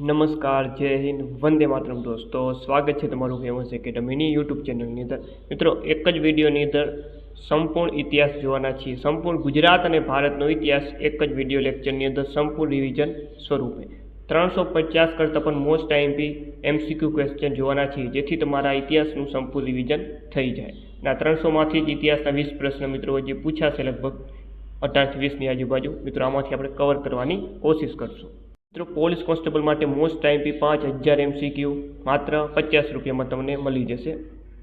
નમસ્કાર, જય હિન્દ, વંદે માતરમ દોસ્તો. સ્વાગત છે તમારું ફેમસ એકેડમીની યુટ્યુબ ચેનલની અંદર. મિત્રો, એક જ વિડીયોની અંદર સંપૂર્ણ ઇતિહાસ જોવાના છીએ. સંપૂર્ણ ગુજરાત અને ભારતનો ઇતિહાસ એક જ વિડીયો લેક્ચરની અંદર સંપૂર્ણ રિવિઝન સ્વરૂપે 350 કરતાં પણ મોસ્ટ આઈએમપી MCQ ક્વેશ્ચન જોવાના છીએ, જેથી તમારા ઇતિહાસનું સંપૂર્ણ રિવિઝન થઈ જાય. ના 300માંથી જ ઇતિહાસના 20 પ્રશ્ન મિત્રો જે પૂછાશે, લગભગ 18 થી 20ની આજુબાજુ. મિત્રો, આમાંથી આપણે કવર કરવાની કોશિશ કરશું. મિત્રો, પોલીસ કોન્સ્ટેબલ માટે મોસ્ટ આઈએમપી 5000 MCQ માત્ર 50 રૂપિયામાં તમને મળી જશે.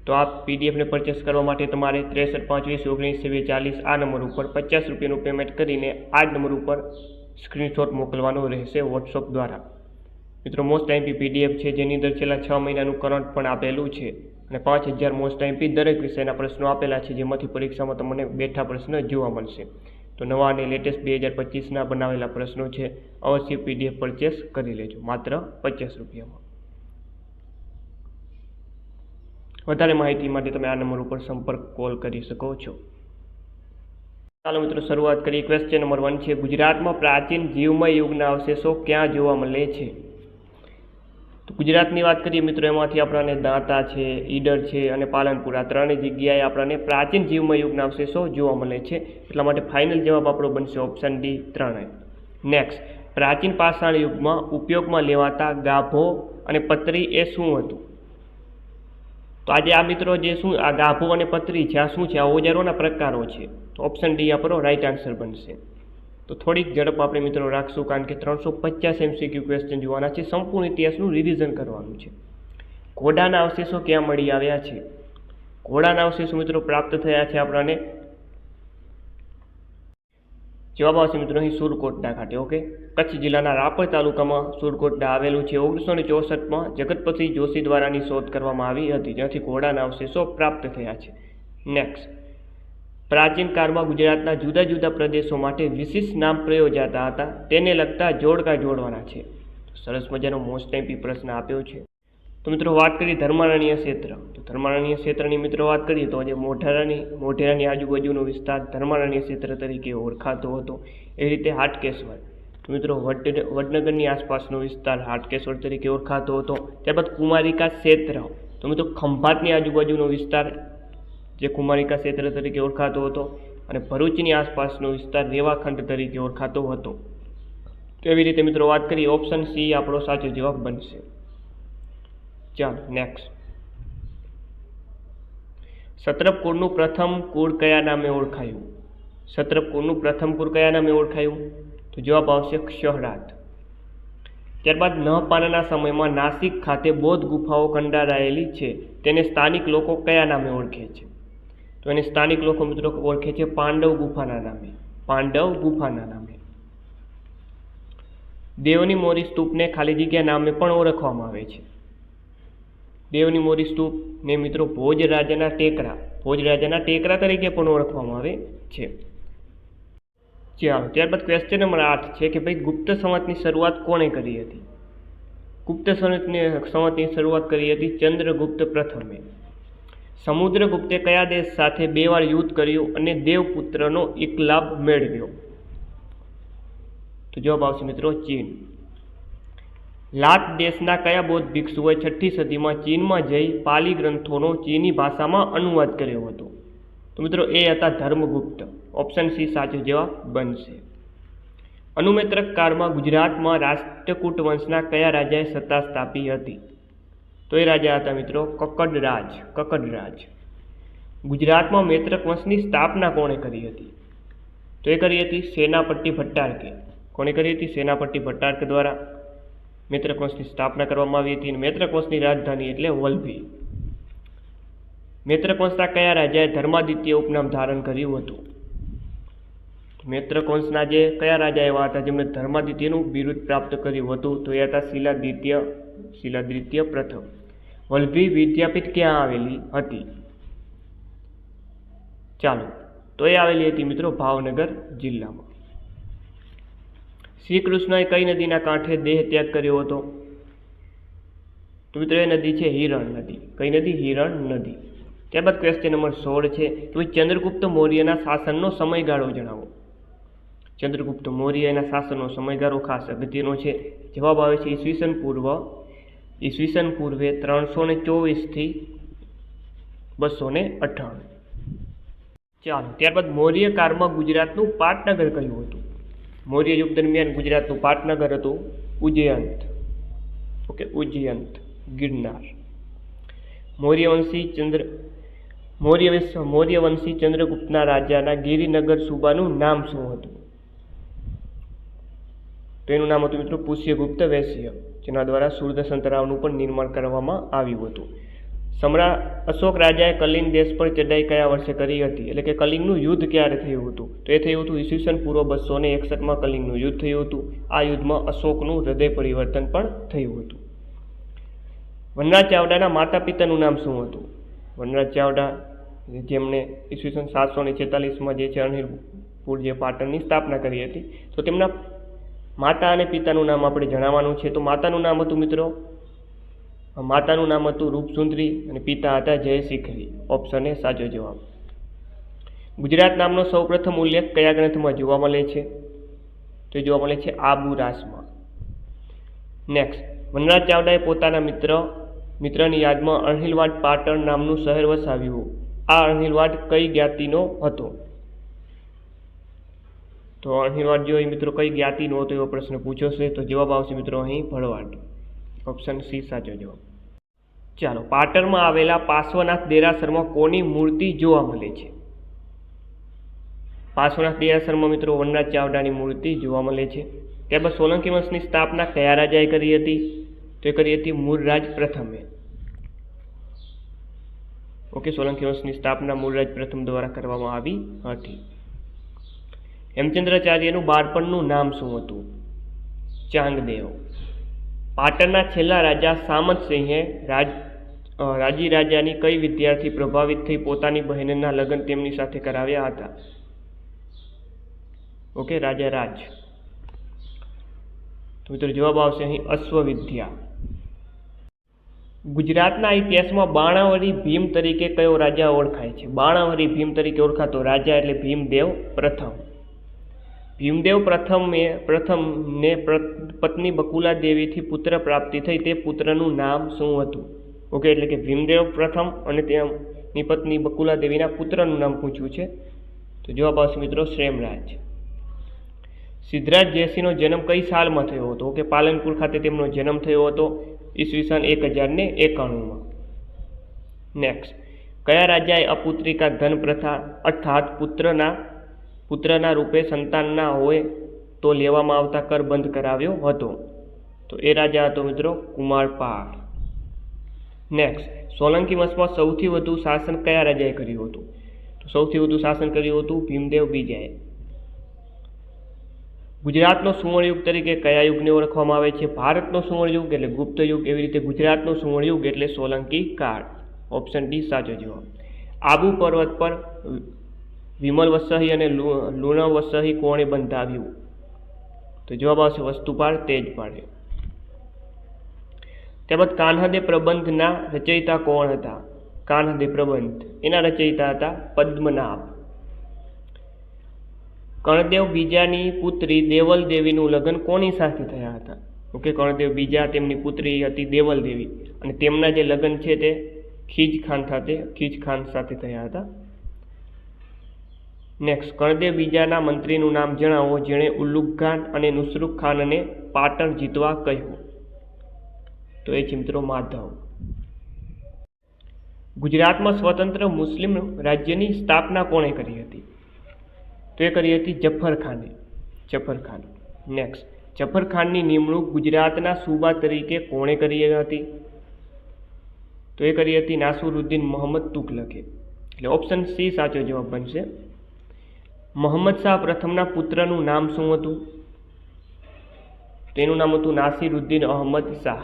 તો આ પીડીએફને પરચેસ કરવા માટે તમારે 63 25 19 40 આ નંબર ઉપર 50 રૂપિયાનું પેમેન્ટ કરીને આ જ નંબર ઉપર સ્ક્રીનશોટ મોકલવાનો રહેશે વોટ્સઅપ દ્વારા. મિત્રો, મોસ્ટ આઈએમપી પીડીએફ છે, જેની અંદર છેલ્લા 6 મહિનાનું કરંટ પણ આપેલું છે અને 5000 મોસ્ટ આઈએમપી દરેક વિષયના પ્રશ્નો આપેલા છે, જેમાંથી પરીક્ષામાં તમને બેઠા પ્રશ્ન જોવા મળશે. તો નવા અને લેટેસ્ટ 2025ના બનાવેલા પ્રશ્નો છે. અવશ્ય પીડીએફ પરચેસ કરી લેજો માત્ર 50 રૂપિયામાં. વધારે માહિતી માટે તમે આ નંબર ઉપર સંપર્ક કોલ કરી શકો છો. ચાલો મિત્રો, શરૂઆત કરીએ. ક્વેશ્ચન નંબર 1 છે, ગુજરાતમાં પ્રાચીન જીવમય યુગના અવશેષો ક્યાં જોવા મળે છે? તો ગુજરાતની વાત કરીએ મિત્રો, એમાંથી આપણને દાંતા છે, ઈડર છે અને પાલનપુર, આ ત્રણેય જગ્યાએ આપણને પ્રાચીન જીવમય યુગના અવશેષો જોવા મળે છે. એટલા માટે ફાઇનલ જવાબ આપણો બનશે ઓપ્શન ડી, ત્રણેય. નેક્સ્ટ, પ્રાચીન પાષાણ યુગમાં ઉપયોગમાં લેવાતા ગાભો અને પતરી એ શું હતું? તો આજે આ મિત્રો જે શું આ ગાભો અને પતરી છે, આ શું છે? આ ઓજારોના પ્રકારો છે. તો ઓપ્શન ડી આપણો રાઈટ આન્સર બનશે. તો થોડીક ઝડપ આપણે મિત્રો રાખશું, કારણ કે 350 MCQ ક્વેશ્ચન જોવાના છે. સંપૂર્ણ ઇતિહાસનું રિવિઝન કરવાનું છે. ઘોડાના અવશેષો ક્યાં મળી આવ્યા છે? ઘોડાના અવશેષો મિત્રો પ્રાપ્ત થયા છે આપણને, જવાબ આવશે મિત્રો અહીં સુરકોટડા ખાતે. ઓકે, કચ્છ જિલ્લાના રાપર તાલુકામાં સુરકોટડા આવેલું છે. 1964માં જગતપતિ જોશી દ્વારાની શોધ કરવામાં આવી હતી, જ્યાંથી ઘોડાના અવશેષો પ્રાપ્ત થયા છે. નેક્સ્ટ, પ્રાચીન કાળમાં ગુજરાતના જુદા જુદા પ્રદેશો માટે વિશિષ્ટ નામ પ્રયોજાતા હતા, તેને લગતા જોડકા જોડવાના છે. સરસ મજાનો મોસ્ટ આઈએમપી પ્રશ્ન આપ્યો છે. તો મિત્રો, વાત કરીએ ધર્મારણ્ય ક્ષેત્ર. તો ધર્મારણ્ય ક્ષેત્રની મિત્રો વાત કરીએ તો જે મોઢેરાની આજુબાજુનો વિસ્તાર ધર્મારણ્ય ક્ષેત્ર તરીકે ઓળખાતો હતો. એ રીતે હાટકેશ્વર, તો મિત્રો વડનગરની આસપાસનો વિસ્તાર હાટકેશ્વર તરીકે ઓળખાતો હતો. ત્યારબાદ કુમારિકા ક્ષેત્ર, તો મિત્રો ખંભાતની આજુબાજુનો વિસ્તાર જે કુમારિકા ક્ષેત્ર તરીકે ઓળખાતો હતો, અને ભરૂચની આસપાસનો વિસ્તાર રેવાખંડ તરીકે ઓળખાતો હતો. તો એવી રીતે મિત્રો વાત કરીએ, ઓપ્શન સી આપણો સાચો જવાબ બનશે. ચાલો નેક્સ્ટ, સત્રપકુળનું પ્રથમ કુળ કયા નામે ઓળખાયું? સત્રપકુળનું પ્રથમ કુળ કયા નામે ઓળખાયું? તો જવાબ આવશે ક્ષહરાત. ત્યારબાદ નહપાનના સમયમાં નાસિક ખાતે બૌદ્ધ ગુફાઓ કંડારાયેલી છે, તેને સ્થાનિક લોકો કયા નામે ઓળખે છે? તો એને સ્થાનિક લોકો મિત્રો ઓળખે છે પાંડવ ગુફાના નામે. પાંડવ ગુફાના નામે. દેવની મોરી સ્તૂપને ખાલી જગ્યા નામે પણ ઓળખવામાં આવે છે. દેવની મોરી સ્તૂપ ને મિત્રો ભોજરાજાના ટેકરા તરીકે પણ ઓળખવામાં આવે છે. ચાલો, ત્યારબાદ ક્વેશ્ચન નંબર 8 છે કે ભાઈ ગુપ્ત સંવતની શરૂઆત કોણે કરી હતી? ગુપ્ત સંવતની શરૂઆત કરી હતી ચંદ્રગુપ્ત પ્રથમે. સમુદ્રગુપ્તે કયા દેશ સાથે 2 વાર યુદ્ધ કર્યું અને દેવપુત્રનો ઇકલાબ મેળવ્યો? તો જવાબ આવશે મિત્રો ચીન. લાત દેશના કયા બૌદ્ધ ભિક્ષુઓએ 6ઠી સદીમાં ચીનમાં જઈ પાલી ગ્રંથોનો ચીની ભાષામાં અનુવાદ કર્યો હતો? તો મિત્રો એ હતા ધર્મગુપ્ત. ઓપ્શન સી સાચો જવાબ બનશે. અનુમેત્રક કાળમાં ગુજરાતમાં રાષ્ટ્રકૂટ વંશના કયા રાજાએ સત્તા સ્થાપી હતી? તો એ રાજા હતા મિત્રો કકડરાજ. ગુજરાતમાં મૈત્રક વંશની સ્થાપના કોણે કરી હતી? તો એ કરી હતી સેનાપતિ ભટ્ટારકે. કોણે કરી હતી? સેનાપતિ ભટ્ટારક દ્વારા મૈત્રક વંશની સ્થાપના કરવામાં આવી હતી. મૈત્રક વંશની રાજધાની એટલે વલભી. મૈત્રક વંશના કયા રાજાએ ધર્માદિત્ય ઉપનામ ધારણ કર્યું હતું? મૈત્રક વંશના જે કયા રાજા એવા હતા જેમણે ધર્માદિત્યનું બિરુદ પ્રાપ્ત કર્યું હતું? તો એ હતા શિલાદિત્ય પ્રથમ. વલભી વિદ્યાપીઠ ક્યાં આવેલી હતી? ચાલો, તો એ આવેલી હતી મિત્રો ભાવનગર જિલ્લામાં. શ્રી કૃષ્ણએ કઈ નદીના કાંઠે દેહ ત્યાગ કર્યો હતો? તો મિત્રો એ નદી છે હિરણ નદી. કઈ નદી? હિરણ નદી. ત્યારબાદ ક્વેશ્ચન નંબર 16 છે કે ચંદ્રગુપ્ત મૌર્યના શાસનનો સમયગાળો જણાવો. ચંદ્રગુપ્ત મૌર્ય એના શાસનનો સમયગાળો ખાસ અગત્યનો છે. જવાબ આવે છે ઈસવીસન પૂર્વે 324 થી 298. ચાલો, ત્યારબાદ મૌર્ય કાળમાં ગુજરાતનું પાટનગર કયું હતું? મૌર્ય યુગ દરમિયાન ગુજરાતનું પાટનગર હતું ઉજ્જૈન. ઓકે, ઉજ્જૈન, ગિરનાર. મૌર્યવંશી ચંદ્રગુપ્તના રાજાના ગિરિનગર સુબાનું નામ શું હતું? તો એનું નામ હતું મિત્રો પુષ્યગુપ્ત વૈશ્ય, જેના દ્વારા સુરદર્શન તળાવનું પણ નિર્માણ કરવામાં આવ્યું હતું. સમ્રાટ અશોક રાજાએ કલિંગ દેશ પર ચઢાઈ કયા વર્ષે કરી હતી? એટલે કે કલિંગનું યુદ્ધ ક્યારે થયું હતું? તો એ થયું હતું ઈસવીસન પૂર્વ 261 કલિંગનું યુદ્ધ થયું હતું. આ યુદ્ધમાં અશોકનું હૃદય પરિવર્તન પણ થયું હતું. વનરાજ ચાવડાના માતા પિતાનું નામ શું હતું? વનરાજ ચાવડા જેમણે ઈસવીસન 746 જે છે અણહિલપુર જે પાટણની સ્થાપના કરી હતી, તો તેમના માતા અને પિતાનું નામ આપણે જણાવવાનું છે. તો માતાનું નામ હતું રૂપસુંદરી અને પિતા હતા જયશિખરી. ઓપ્શન એ સાચો જવાબ. ગુજરાત નામનો સૌપ્રથમ ઉલ્લેખ કયા ગ્રંથમાં જોવા મળે છે? તો એ જોવા મળે છે આબુ રાસમાં. નેક્સ્ટ, વનરાજ ચાવડાએ પોતાના મિત્રની યાદમાં અણહિલવાડ પાટણ નામનું શહેર વસાવ્યું. આ અણહિલવાડ કઈ જ્ઞાતિનો હતો? તો અણહિલવાડ જો મિત્રો કઈ જ્ઞાતિનો હતો એવો પ્રશ્ન પૂછ્યો છે. તો જવાબ આવશે મિત્રો અહીં ભરવાડ. ઓપ્શન સી સાચો જવાબ. ચાલો, પાટણમાં આવેલા પાર્શ્વનાથ દેરાસરમાં કોની મૂર્તિ જોવા મળે છે? પાર્શ્વનાથ દેરાસરમાં મિત્રો વનરાજ ચાવડાની મૂર્તિ જોવા મળે છે. ત્યારબાદ સોલંકી વંશની સ્થાપના કયા રાજાએ કરી હતી? તો એ કરી હતી મૂળરાજ પ્રથમે. ઓકે, સોલંકી વંશની સ્થાપના મૂળરાજ પ્રથમ દ્વારા કરવામાં આવી હતી. હેમચંદ્રાચાર્યનું બાળપણનું નામ શું હતું? ચાંગદેવ. પાટણના છેલ્લા રાજા સામંતસિંહે રાજી રાજાની કઈ વિદ્યાર્થી પ્રભાવિત થઈ પોતાની બહેનના લગ્ન તેમની સાથે કરાવ્યા હતા? ઓકે, રાજા રાજ. તો મિત્રો જવાબ આવશે અહીં અશ્વવિદ્યા. ગુજરાતના ઇતિહાસમાં બાણાવરી ભીમ તરીકે કયો રાજા ઓળખાય છે? બાણાવરી ભીમ તરીકે ઓળખાતો રાજા એટલે ભીમદેવ પ્રથમ. ભીમદેવ પ્રથમને પત્ની બકુલા દેવીથી પુત્ર પ્રાપ્તિ થઈ. તે પુત્રનું નામ શું હતું? ઓકે, એટલે કે ભીમદેવ પ્રથમ અને તેમની પત્ની બકુલા દેવીના પુત્રનું નામ પૂછ્યું છે. તો જવાબ આવશે મિત્રો શ્રેમરાજ. સિદ્ધરાજ જયસિંહનો જન્મ કઈ સાલમાં થયો હતો? કે પાલનપુર ખાતે તેમનો જન્મ થયો હતો ઈસવીસન 1091. નેક્સ્ટ, કયા રાજાએ અપુત્રિકા ધન પ્રથા અર્થાત પુત્રના રૂપે સંતાન ના હોય તો લેવામાં આવતા કર બંધ કરાવ્યો હતો? તો એ રાજા હતો મિત્રો કુમારપાળ. નેક્સ્ટ, સોલંકી વંશમાં સૌથી વધુ શાસન કયા રાજાએ કર્યું હતું? તો સૌથી વધુ શાસન કર્યું હતું ભીમદેવ બીજાએ. ગુજરાતનો સુવર્ણયુગ તરીકે કયા યુગને ઓળખવામાં આવે છે? ભારતનો સુવર્ણયુગ એટલે ગુપ્ત યુગ, એવી રીતે ગુજરાતનો સુવર્ણયુગ એટલે સોલંકી કાળ. ઓપ્શન ડી સાચો જવાબ. આબુ પર્વત પર વિમલ વસહી અને લુણ વસહી કોણે બંધાવ્યું? તો જવાબ આવશે વસ્તુપાળ તેજપાળે. ત્યારબાદ કાન્હદે પ્રબંધના રચયિતા કોણ હતા? કાન્હદે પ્રબંધ એના રચયિતા હતા પદ્મનાભ. કર્ણદેવ બીજાની પુત્રી દેવલ દેવીનું લગ્ન કોની સાથે થયા હતા? ઓકે, કર્ણદેવ બીજા તેમની પુત્રી હતી દેવલ દેવી અને તેમના જે લગ્ન છે તે ખીજ ખાન સાથે થયા હતા. નેક્સ્ટ, કર્ણદેવ બીજાના મંત્રીનું નામ જણાવો જેણે ઉલ્લુઘ ખાન અને નુસરુખ ખાનને પાટણ જીતવા કહ્યું? તો એ છે મિત્રો માધવ. ગુજરાતમાં સ્વતંત્ર મુસ્લિમ રાજ્યની સ્થાપના કોણે કરી હતી? તો એ કરી હતી જફર ખાન. નેક્સ્ટ, જફર ખાનની નિમણૂક ગુજરાતના સૂબા તરીકે કોણે કરી હતી? તો એ કરી હતી નાસરુદ્દીન મોહમ્મદ તુગલકે. એટલે ઓપ્શન સી સાચો જવાબ બનશે. મોહમ્મદ શાહ પ્રથમના પુત્રનું નામ શું હતું? તેનું નામ હતું નાસિરુદ્દીન અહમદ શાહ.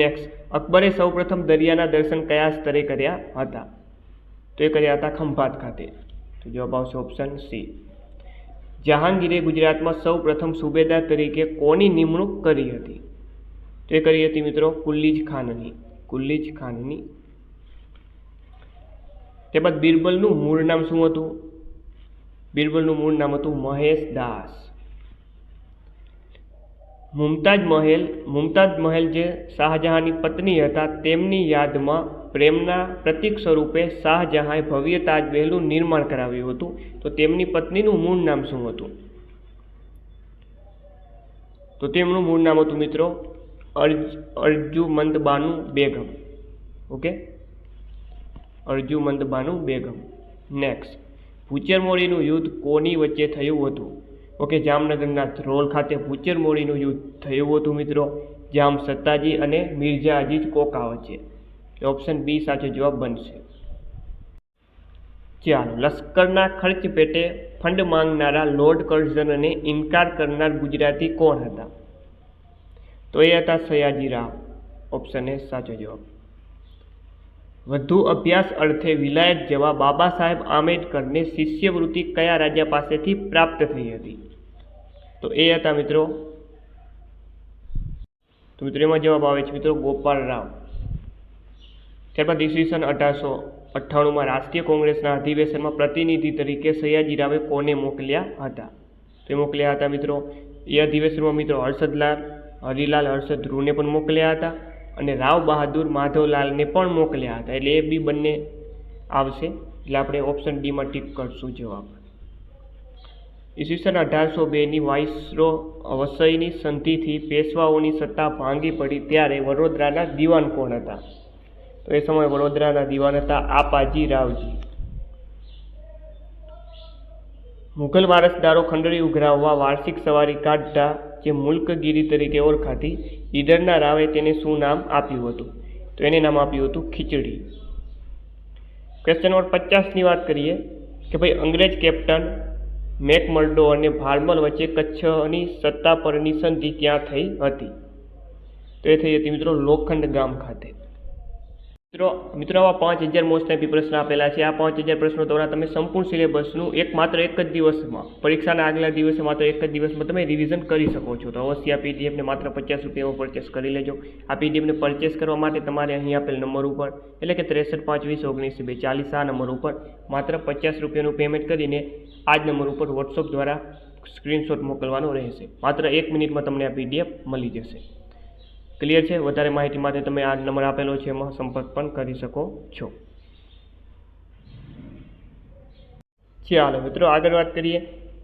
નેક્સ્ટ, અકબરે સૌપ્રથમ દરિયાના દર્શન કયા સ્તરે કર્યા હતા? તો એ કર્યા હતા ખંભાત ખાતે. તો જવાબ આવશે ઓપ્શન સી. જહાંગીરે ગુજરાતમાં સૌ પ્રથમ સુબેદાર તરીકે કોની નિમણૂક કરી હતી? તો એ કરી હતી મિત્રો કુલ્લીજ ખાનની. ત્યારબાદ બિરબલનું મૂળ નામ શું હતું? બિરબલનું મૂળ નામ હતું મહેશ દાસ. મુમતાજ મહેલ જે શાહજહાંની પત્ની હતા તેમની યાદમાં પ્રેમના પ્રતીક સ્વરૂપે શાહજહાંએ ભવ્ય તાજમહેલનું નિર્માણ કરાવ્યું હતું. તો તેમની પત્નીનું મૂળ નામ શું હતું? તો તેમનું મૂળ નામ હતું મિત્રો અર્જુમંદ બાનુ બેગમ. ઓકે, અર્જુમંદ બાનુ બેગમ. નેક્સ્ટ, ભૂચરમોરીનું યુદ્ધ કોની વચ્ચે થયું હતું? ઓકે, જામનગરના ધ્રોલ ખાતે ભૂચરમોરીનું યુદ્ધ થયું હતું મિત્રો, જામ સત્તાજી અને મિર્ઝા અજીઝ કોકા વચ્ચે. ઓપ્શન બી સાચો જવાબ બનશે. ચાલો, લશ્કરના ખર્ચ પેટે ફંડ માંગનારા લોર્ડ કર્ઝનને ઇનકાર કરનાર ગુજરાતી કોણ હતા? તો એ હતા સયાજીરાવ. ઓપ્શન એ સાચો જવાબ. વધુ અભ્યાસ અર્થે વિલાયત જવા બાબા સાહેબ આંબેડકરને શિષ્યવૃત્તિ કયા રાજા પાસેથી પ્રાપ્ત થઈ હતી? તો એ હતા મિત્રો એમાં જવાબ આવે છે મિત્રો ગોપાલ રાવ. ત્યારબાદ ઈસવીસન 1898માં રાષ્ટ્રીય કોંગ્રેસના અધિવેશનમાં પ્રતિનિધિ તરીકે સયાજીરાવે કોને મોકલ્યા હતા? તો એ મોકલ્યા હતા મિત્રો એ અધિવેશનમાં મિત્રો હરિલાલ હર્ષદ ધ્રુવને પણ મોકલ્યા હતા અને રાવ બહાદુર માધવલાલને પણ મોકલ્યા હતા. એટલે એ બી બંને આવશે. એટલે આપણે ઓપ્શન ડીમાં ટીક કરશું જવાબ. ઈસવીસન 1802ની વસઈની સંધિથી પેશવાઓની સત્તા ભાંગી પડી ત્યારે વડોદરાના દિવાન કોણ હતા? તો એ સમયે વડોદરાના દિવાન હતા આપાજી રાવજી. મુઘલ વારસદારો ખંડરી ઉઘરાવવા વાર્ષિક સવારી કાઢતા જે મુલ્કગીરી તરીકે ઓળખાતી ઈડરના રાવે તેને શું નામ આપ્યું હતું? તો એને નામ આપ્યું હતું ખીચડી. ક્વેશ્ચન નંબર 50ની વાત કરીએ કે ભાઈ અંગ્રેજ કેપ્ટન મેકમર્ડો અને ભારમલ વચ્ચે કચ્છની સત્તા પરની સંધિ ક્યાં થઈ હતી? તો એ થઈ હતી મિત્રો લોખંડ ગામ ખાતે. મિત્રો આવા 5000 મોસ્ટ ટાઈમ પ્રશ્ન આપેલા છે. આ 5000 પ્રશ્નો દ્વારા તમે સંપૂર્ણ સિલેબસનું માત્ર એક જ દિવસમાં, પરીક્ષાના આગલા દિવસે માત્ર એક જ દિવસમાં તમે રિવિઝન કરી શકો છો. તો અવશ્ય આ પીડીએફને માત્ર 50 રૂપિયામાં પરચેસ કરી લેજો. આ પીડીએફને પરચેસ કરવા માટે તમારે અહીં આપેલ નંબર ઉપર એટલે કે 6352194240 આ નંબર ઉપર માત્ર 50 રૂપિયાનું પેમેન્ટ કરીને આ જ નંબર ઉપર વોટ્સઅપ દ્વારા સ્ક્રીનશોટ મોકલવાનો રહેશે. માત્ર 1 મિનિટમાં તમને આ પીડીએફ મળી જશે. ક્લિયર છે? વધારે માહિતી માટે તમે આ નંબર આપેલો છે એમાં સંપર્ક પણ કરી શકો છો. ચાલો મિત્રો આગળ વાત કરીએ.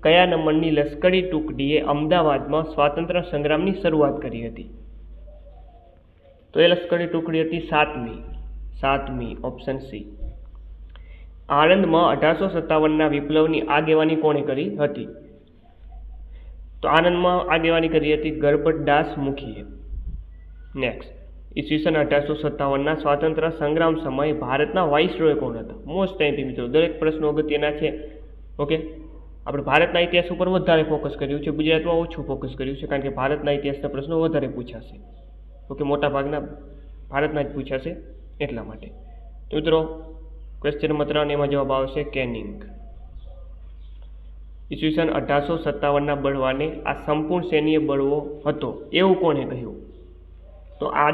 કયા નંબરની લશ્કરી ટુકડીએ અમદાવાદમાં સ્વાતંત્ર્ય સંગ્રામની શરૂઆત કરી હતી? તો એ લશ્કરી ટુકડી હતી 7મી. Option C. આણંદમાં 1857ના વિપ્લવની આગેવાની કોણે કરી હતી? તો આણંદમાં આગેવાની કરી હતી ગરબતદાસ મુખીએ. નેક્સ્ટ, ઈસવીસન 1857ના સ્વાતંત્ર્ય સંગ્રામ સમયે ભારતના વાઇસરોય કોણ હતા? મોસ્ટ ટાઈમ મિત્રો દરેક પ્રશ્નો અગત્યના છે. ઓકે, આપણે ભારતના ઇતિહાસ ઉપર વધારે ફોકસ કર્યું છે, ગુજરાતમાં ઓછું ફોકસ કર્યું છે, કારણ કે ભારતના ઇતિહાસના પ્રશ્નો વધારે પૂછાશે. ઓકે, મોટા ભાગના ભારતના જ પૂછાશે એટલા માટે. તો મિત્રો ક્વેશ્ચન નંબર 3 એમાં જવાબ આવશે કેનિંગ. ઈસવીસન 1857ના બળવાને આ સંપૂર્ણ સૈન્ય બળવો હતો એવું કોણે કહ્યું? તો આ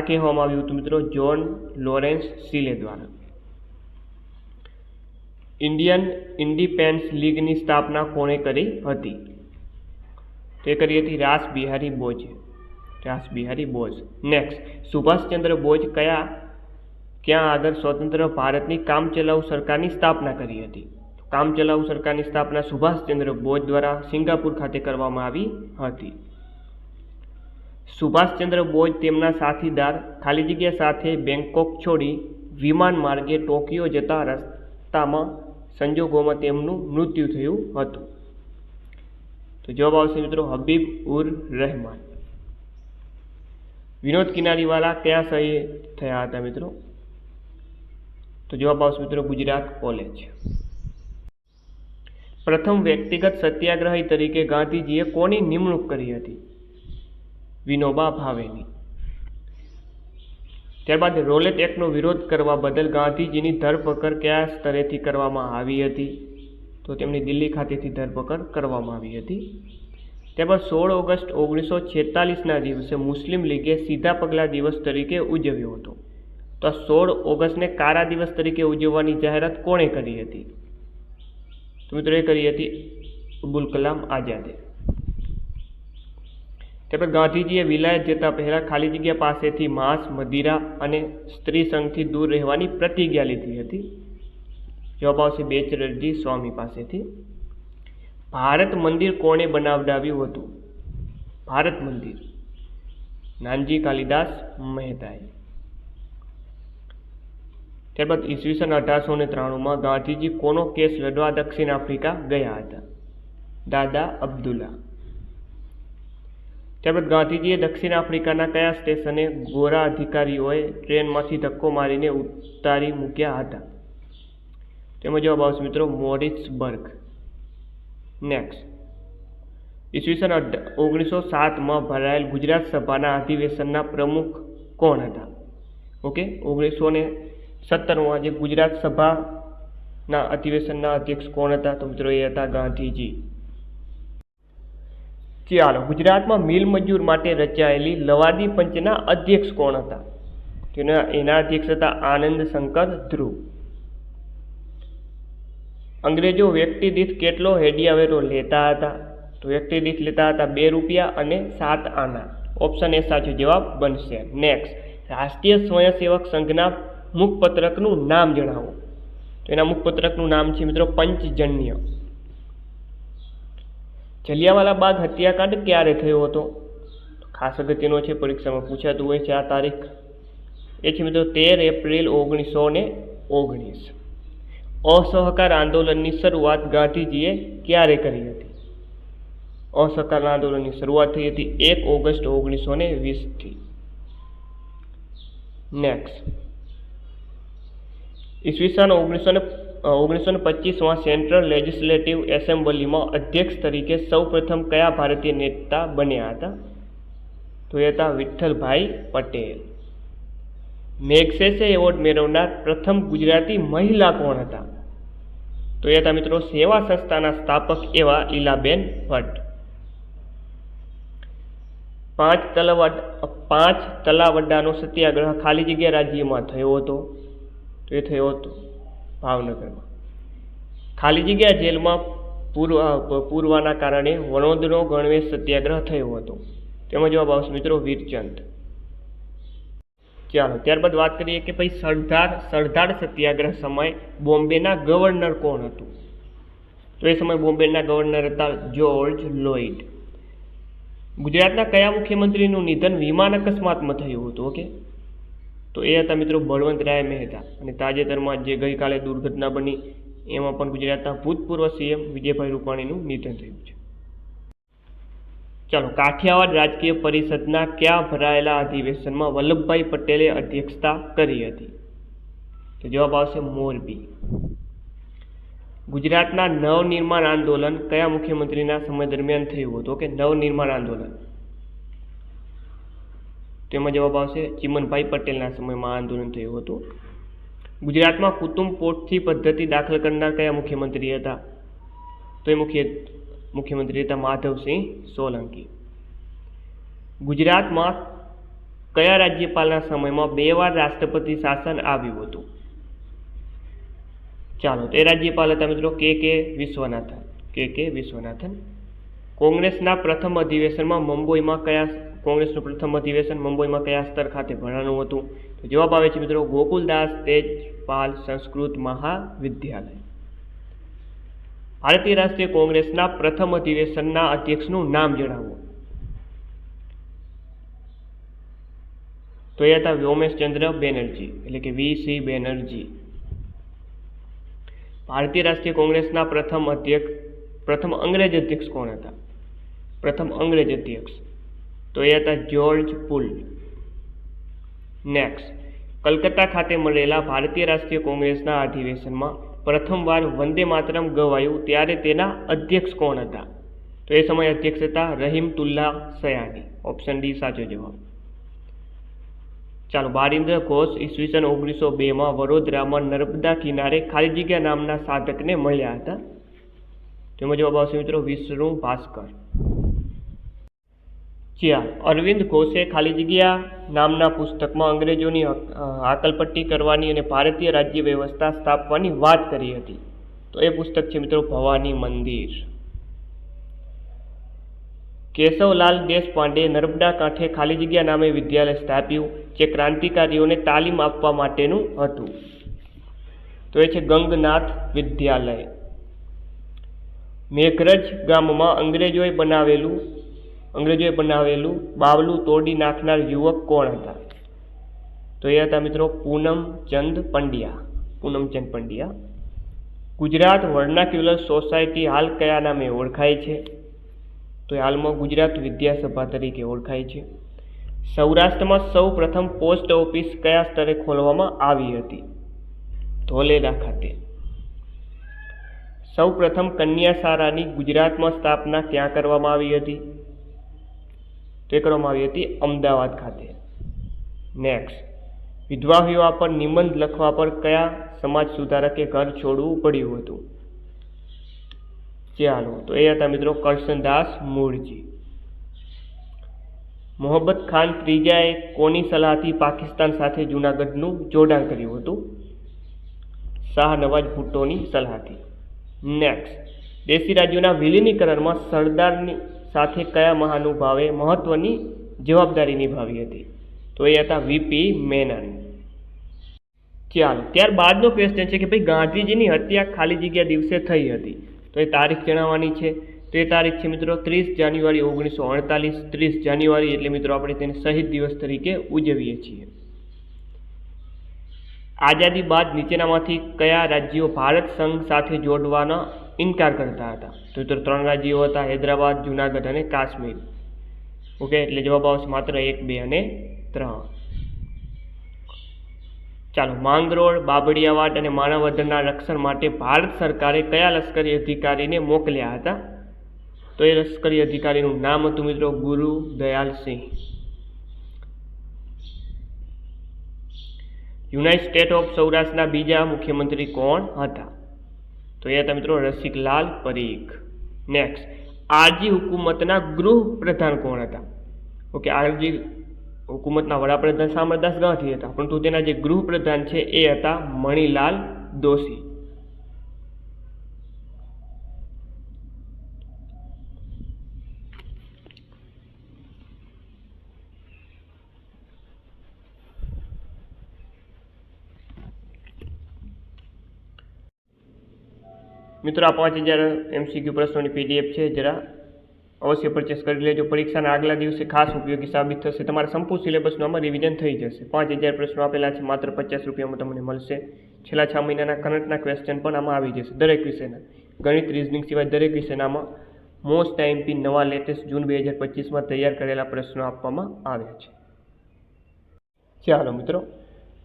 કહેવામાં આવ્યું હતું મિત્રો જ્હોન લોરેન્સ સિલે દ્વારા. ઇન્ડિયન ઇન્ડિપેન્ડન્સ લીગની સ્થાપના કોણે કરી હતી? તો એ કરી હતી રાસબિહારી બોઝ. નેક્સ્ટ, સુભાષચંદ્ર બોઝ ક્યાં આગળ સ્વતંત્ર ભારતની કામચલાઉ સરકારની સ્થાપના કરી હતી? કામચલાઉ સરકારની સ્થાપના સુભાષચંદ્ર બોઝ દ્વારા સિંગાપુર ખાતે કરવામાં આવી હતી. સુભાષચંદ્ર બોઝ તેમના સાથીદાર ખાલી જગ્યા સાથે બેંકોક છોડી વિમાન માર્ગે ટોકિયો જતા રસ્તામાં સંજોગોમાં તેમનું મૃત્યુ થયું હતું. તો જવાબ આવશે મિત્રો હબીબ ઉર રહેમાન. વિનોદ કિનારીવાલા કયા શહીદ થયા હતા મિત્રો? તો જવાબ આવશે મિત્રો ગુજરાત કોલેજ. પ્રથમ વ્યક્તિગત સત્યાગ્રહી તરીકે ગાંધીજીએ કોની નિમણૂક કરી હતી? વિનોબા ભાવેની. ત્યારબાદ રોલેટ એક્ટનો વિરોધ કરવા બદલ ગાંધીજીની ધરપકડ કયા સ્તરેથી કરવામાં આવી હતી? તો તેમની દિલ્હી ખાતેથી ધરપકડ કરવામાં આવી હતી. ત્યારબાદ 16 ઓગસ્ટ 1946ના દિવસે મુસ્લિમ લીગે સીધા પગલા દિવસ તરીકે ઉજવ્યો હતો. તો 16 ઓગસ્ટને કાળા દિવસ તરીકે ઉજવવાની જાહેરાત કોણે કરી હતી? તો મિત્રો એ કરી હતી અબુલ કલામ આઝાદે. ત્યારબાદ ગાંધીજીએ વિલાયત જતા પહેલા ખાલી જગ્યા પાસેથી માંસ, મદિરા અને સ્ત્રી સંઘથી દૂર રહેવાની પ્રતિજ્ઞા લીધી હતી. જવાબ આવશે બેચરજી સ્વામી પાસેથી. ભારત મંદિર કોણે બનાવડાવ્યું હતું? ભારત મંદિર નાનજી કાલિદાસ મહેતાએ. ત્યારબાદ ઈસવીસન 1893 ગાંધીજી કોનો કેસ લડવા દક્ષિણ આફ્રિકા ગયા હતા? દાદા અબ્દુલ્લા. ત્યારબાદ ગાંધીજીએ દક્ષિણ આફ્રિકાના કયા સ્ટેશને ગોરા અધિકારીઓએ ટ્રેનમાંથી ધક્કો મારીને ઉતારી મૂક્યા હતા? તેમાં જવાબ આવશે મિત્રો મોરિટ્સબર્ગ. નેક્સ્ટ, ઈસવીસન 1907 ભરાયેલ ગુજરાત સભાના અધિવેશનના પ્રમુખ કોણ હતા? ઓકે, 1917 જે ગુજરાત સભાના અધિવેશનના અધ્યક્ષ કોણ હતા? તો મિત્રો એ હતા ગાંધીજી. ચાલો, ગુજરાતમાં મિલ મજૂર માટે રચાયેલી લવાદી પંચના અધ્યક્ષ કોણ હતા? એના અધ્યક્ષ હતા આનંદ શંકર ધ્રુવ. અંગ્રેજો વ્યક્તિ દીઠ કેટલો હેડિયા વેરો લેતા હતા? તો વ્યક્તિ દીઠ લેતા હતા 2 રૂપિયા અને 7 આના. ઓપ્શન એ સાચો જવાબ બનશે. નેક્સ્ટ, રાષ્ટ્રીય સ્વયંસેવક સંઘના મુખપત્રકનું નામ જણાવો. તો એના મુખપત્રકનું નામ છે મિત્રો પંચજન્ય. જલિયાવાલા બાગ હત્યાકાંડ ક્યારે થયો હતો? ખાસ અગત્યનો છે, પરીક્ષામાં પૂછાતું હોય છે આ તારીખ. એ છે મિત્રો 13 એપ્રિલ 1919. અસહકાર આંદોલનની શરૂઆત ગાંધીજીએ ક્યારે કરી હતી? અસહકાર આંદોલનની શરૂઆત થઈ હતી 1 ઓગસ્ટ 1920 થી. નેક્સ્ટ, ઈસવીસન 1925 સેન્ટ્રલ લેજિસ્લેટિવ એસેમ્બલીમાં અધ્યક્ષ તરીકે સૌપ્રથમ કયા ભારતીય નેતા બન્યા હતા? તો એ હતા વિઠ્ઠલભાઈ પટેલ. મેગ્સેસે એવોર્ડ મેળવનાર પ્રથમ ગુજરાતી મહિલા કોણ હતા? તો એ હતા મિત્રો સેવા સંસ્થાના સ્થાપક એવા ઈલાબેન ભટ્ટ. 5 તલાવડાનો સત્યાગ્રહ ખાલી જગ્યા રાજ્યમાં થયો હતો? તો એ થયો હતો ભાવનગરમાં. ખાલી જગ્યા જેલમાં પૂરવાના કારણે વડોદરો ગણવેશ સત્યાગ્રહ થયો હતો? તેમાં જવાબ આવશે મિત્રો વીરચંદ. ચાલો, ત્યારબાદ વાત કરીએ કે ભાઈ સરદાર સત્યાગ્રહ સમય બોમ્બેના ગવર્નર કોણ હતું? તો એ સમય બોમ્બેના ગવર્નર હતા જ્યોર્જ લોઇડ. ગુજરાતના કયા મુખ્યમંત્રીનું નિધન વિમાન અકસ્માતમાં થયું હતું? ઓકે, તો એ હતા મિત્રો બળવંતરાય મહેતા. અને તાજેતરમાં જે ગઈકાલે દુર્ઘટના બની એમાં પણ ગુજરાતના ભૂતપૂર્વ સીએમ વિજયભાઈ રૂપાણીનું નિધન થયું છે. ચાલો, કાઠિયાવાડ રાજકીય પરિષદના કયા ભરાયેલા અધિવેશનમાં વલ્લભભાઈ પટેલે અધ્યક્ષતા કરી હતી? તો જવાબ આવશે મોરબી. ગુજરાતના નવનિર્માણ આંદોલન કયા મુખ્યમંત્રીના સમય દરમિયાન થયું હતું? કે નવનિર્માણ આંદોલન, તેમાં જવાબ આવશે ચીમનભાઈ પટેલના સમયમાં આંદોલન થયું હતું. ગુજરાતમાં કુટુંબ પોટથી પદ્ધતિ દાખલ કરનાર કયા મુખ્યમંત્રી હતા? તો એ મુખ્યમંત્રી હતા માધવસિંહ સોલંકી. ગુજરાતમાં કયા રાજ્યપાલના સમયમાં 2 વાર રાષ્ટ્રપતિ શાસન આવ્યું હતું? ચાલો, તે રાજ્યપાલ હતા મિત્રો કે વિશ્વનાથન. કોંગ્રેસનું પ્રથમ અધિવેશન મુંબઈમાં કયા સ્તર ખાતે ભરાવાનું હતું? તો જવાબ આવે છે મિત્રો ગોકુલદાસ તેજપાલ સંસ્કૃત મહાવિદ્યાલય. ભારતીય રાષ્ટ્રીય કોંગ્રેસના પ્રથમ અધિવેશનના અધ્યક્ષનું નામ જણાવો. તો એ હતા વ્યોમેશચંદ્ર બેનર્જી, એટલે કે વી.સી. બેનર્જી. ભારતીય રાષ્ટ્રીય કોંગ્રેસના પ્રથમ અંગ્રેજ અધ્યક્ષ કોણ હતા? પ્રથમ અંગ્રેજ અધ્યક્ષ, તો એ હતા જ્યોર્જ પુલ. નેક્સ્ટ, કલકત્તા ખાતે મળેલા ભારતીય રાષ્ટ્રીય કોંગ્રેસના અધિવેશનમાં પ્રથમવાર વંદે માતરમ ગવાયું ત્યારે તેના અધ્યક્ષ કોણ હતા? તો એ સમયે અધ્યક્ષ હતા રહીમતુલ્લા સયાની. ઓપ્શન ડી સાચો જવાબ. ચાલો, બારિન્દ્ર ઘોષ ઈસવીસન 1902 વડોદરામાં નર્મદા કિનારે ખાલી જગ્યા નામના સાધકને મળ્યા હતા? તેમાં જવાબ આવશે મિત્રો વિષ્ણુ ભાસ્કર. અરવિંદ ઘોષે ખાલી જગ્યા નામના પુસ્તકમાં અંગ્રેજોની હાકલપટ્ટી કરવાની અને ભારતીય રાજ્ય વ્યવસ્થા સ્થાપવાની વાત કરી હતી. તો એ પુસ્તક છે મિત્રો ભવાની મંદિર. કેશવલાલ દેશપાંડે નર્મદા કાંઠે ખાલી જગ્યા નામે વિદ્યાલય સ્થાપ્યું જે ક્રાંતિકારીઓને તાલીમ આપવા માટેનું હતું. તો એ છે ગંગનાથ વિદ્યાલય. મેઘરજ ગામમાં અંગ્રેજોએ બનાવેલું બાવલું તોડી નાખનાર યુવક કોણ હતા? તો એ હતા મિત્રો પૂનમચંદ પંડ્યા. ગુજરાત વર્નાક્યુલર સોસાયટી હાલ કયા નામે ઓળખાય છે? તો હાલમાં ગુજરાત વિદ્યાસભા તરીકે ઓળખાય છે. સૌરાષ્ટ્રમાં સૌ પ્રથમ પોસ્ટ ઓફિસ કયા સ્તરે ખોલવામાં આવી હતી? ધોલેરા ખાતે. સૌ પ્રથમ કન્યા શાળાની ગુજરાતમાં સ્થાપના ક્યાં કરવામાં આવી હતી? તો એ કરવામાં આવી હતી અમદાવાદ ખાતે. નેક્સ્ટ, વિધવા વિવાહ પર નિબંધ લખવા પર કયા સમાજ સુધારકે ઘર છોડવું પડ્યું હતું? ચાલો, તો એ હતા મિત્રો કરશનદાસ મૂળજી. મોહબ્બત ખાન ત્રીજાએ કોની સલાહથી પાકિસ્તાન સાથે જૂનાગઢનું જોડાણ કર્યું હતું? શાહ નવાજ ભુટ્ટોની સલાહથી. નેક્સ્ટ, દેશી રાજ્યોના વિલીનીકરણમાં સરદારની સાથે કયા મહાનુભાવે મહત્વની જવાબદારી નિભાવી હતી? તો એ હતા વીપી મેનન. ચાલો, ત્યારબાદનો ક્વેશ્ચન છે કે ભાઈ ગાંધીજીની હત્યા ખાલી જગ્યા દિવસે થઈ હતી, તો એ તારીખ જણાવવાની છે. તો એ તારીખ છે મિત્રો 30 જાન્યુઆરી 1948. 30 જાન્યુઆરી એટલે મિત્રો આપણે તેને શહીદ દિવસ તરીકે ઉજવીએ છીએ. આઝાદી બાદ નીચેનામાંથી કયા રાજ્યો ભારત સંઘ સાથે જોડવાનો ઇનકાર કરતા હતા? તો 3 રાજ્યો હતા, હૈદરાબાદ, જૂનાગઢ અને કાશ્મીર. ઓકે, એટલે જવાબ આવશે માત્ર 1, 2 અને 3. ચાલો, માંગરોળ, બાબડિયાવાડ અને માણાવદરના રક્ષણ માટે ભારત સરકારે કયા લશ્કરી અધિકારીને મોકલ્યા હતા? તો એ લશ્કરી અધિકારીનું નામ હતું મિત્રો ગુરુ દયાલસિંહ. યુનાઇટેડ સ્ટેટ ઓફ સૌરાષ્ટ્રના બીજા મુખ્યમંત્રી કોણ હતા? તો એ હતા મિત્રો રસિકલાલ પરીખ. નેક્સ્ટ, આરજી હુકુમતના ગૃહ પ્રધાન કોણ હતા? ઓકે, આરજી હુકુમતના વડાપ્રધાન શામળદાસ ગાંધી હતા, પરંતુ તેના જે ગૃહ પ્રધાન છે એ હતા મણિલાલ દોશી. મિત્રો, આ 5000 MCQ પ્રશ્નોની PDF છે, જરા અવશ્ય પરચેસ કરી લેજો. પરીક્ષાના આગલા દિવસે ખાસ ઉપયોગી સાબિત થશે. તમારા સંપૂર્ણ સિલેબસનું આમાં રિવિઝન થઈ જશે. 5000 પ્રશ્નો આપેલા છે, માત્ર 50 રૂપિયામાં તમને મળશે. છેલ્લા 6 મહિનાના કરંટના ક્વેશ્ચન પણ આમાં આવી જશે, દરેક વિષયના. ગણિત, રિઝનિંગ સિવાય દરેક વિષયનામાં મોસ્ટ આઈએમપી નવા લેટેસ્ટ જૂન 2025માં તૈયાર કરેલા પ્રશ્નો આપવામાં આવ્યા છે. ચાલો મિત્રો,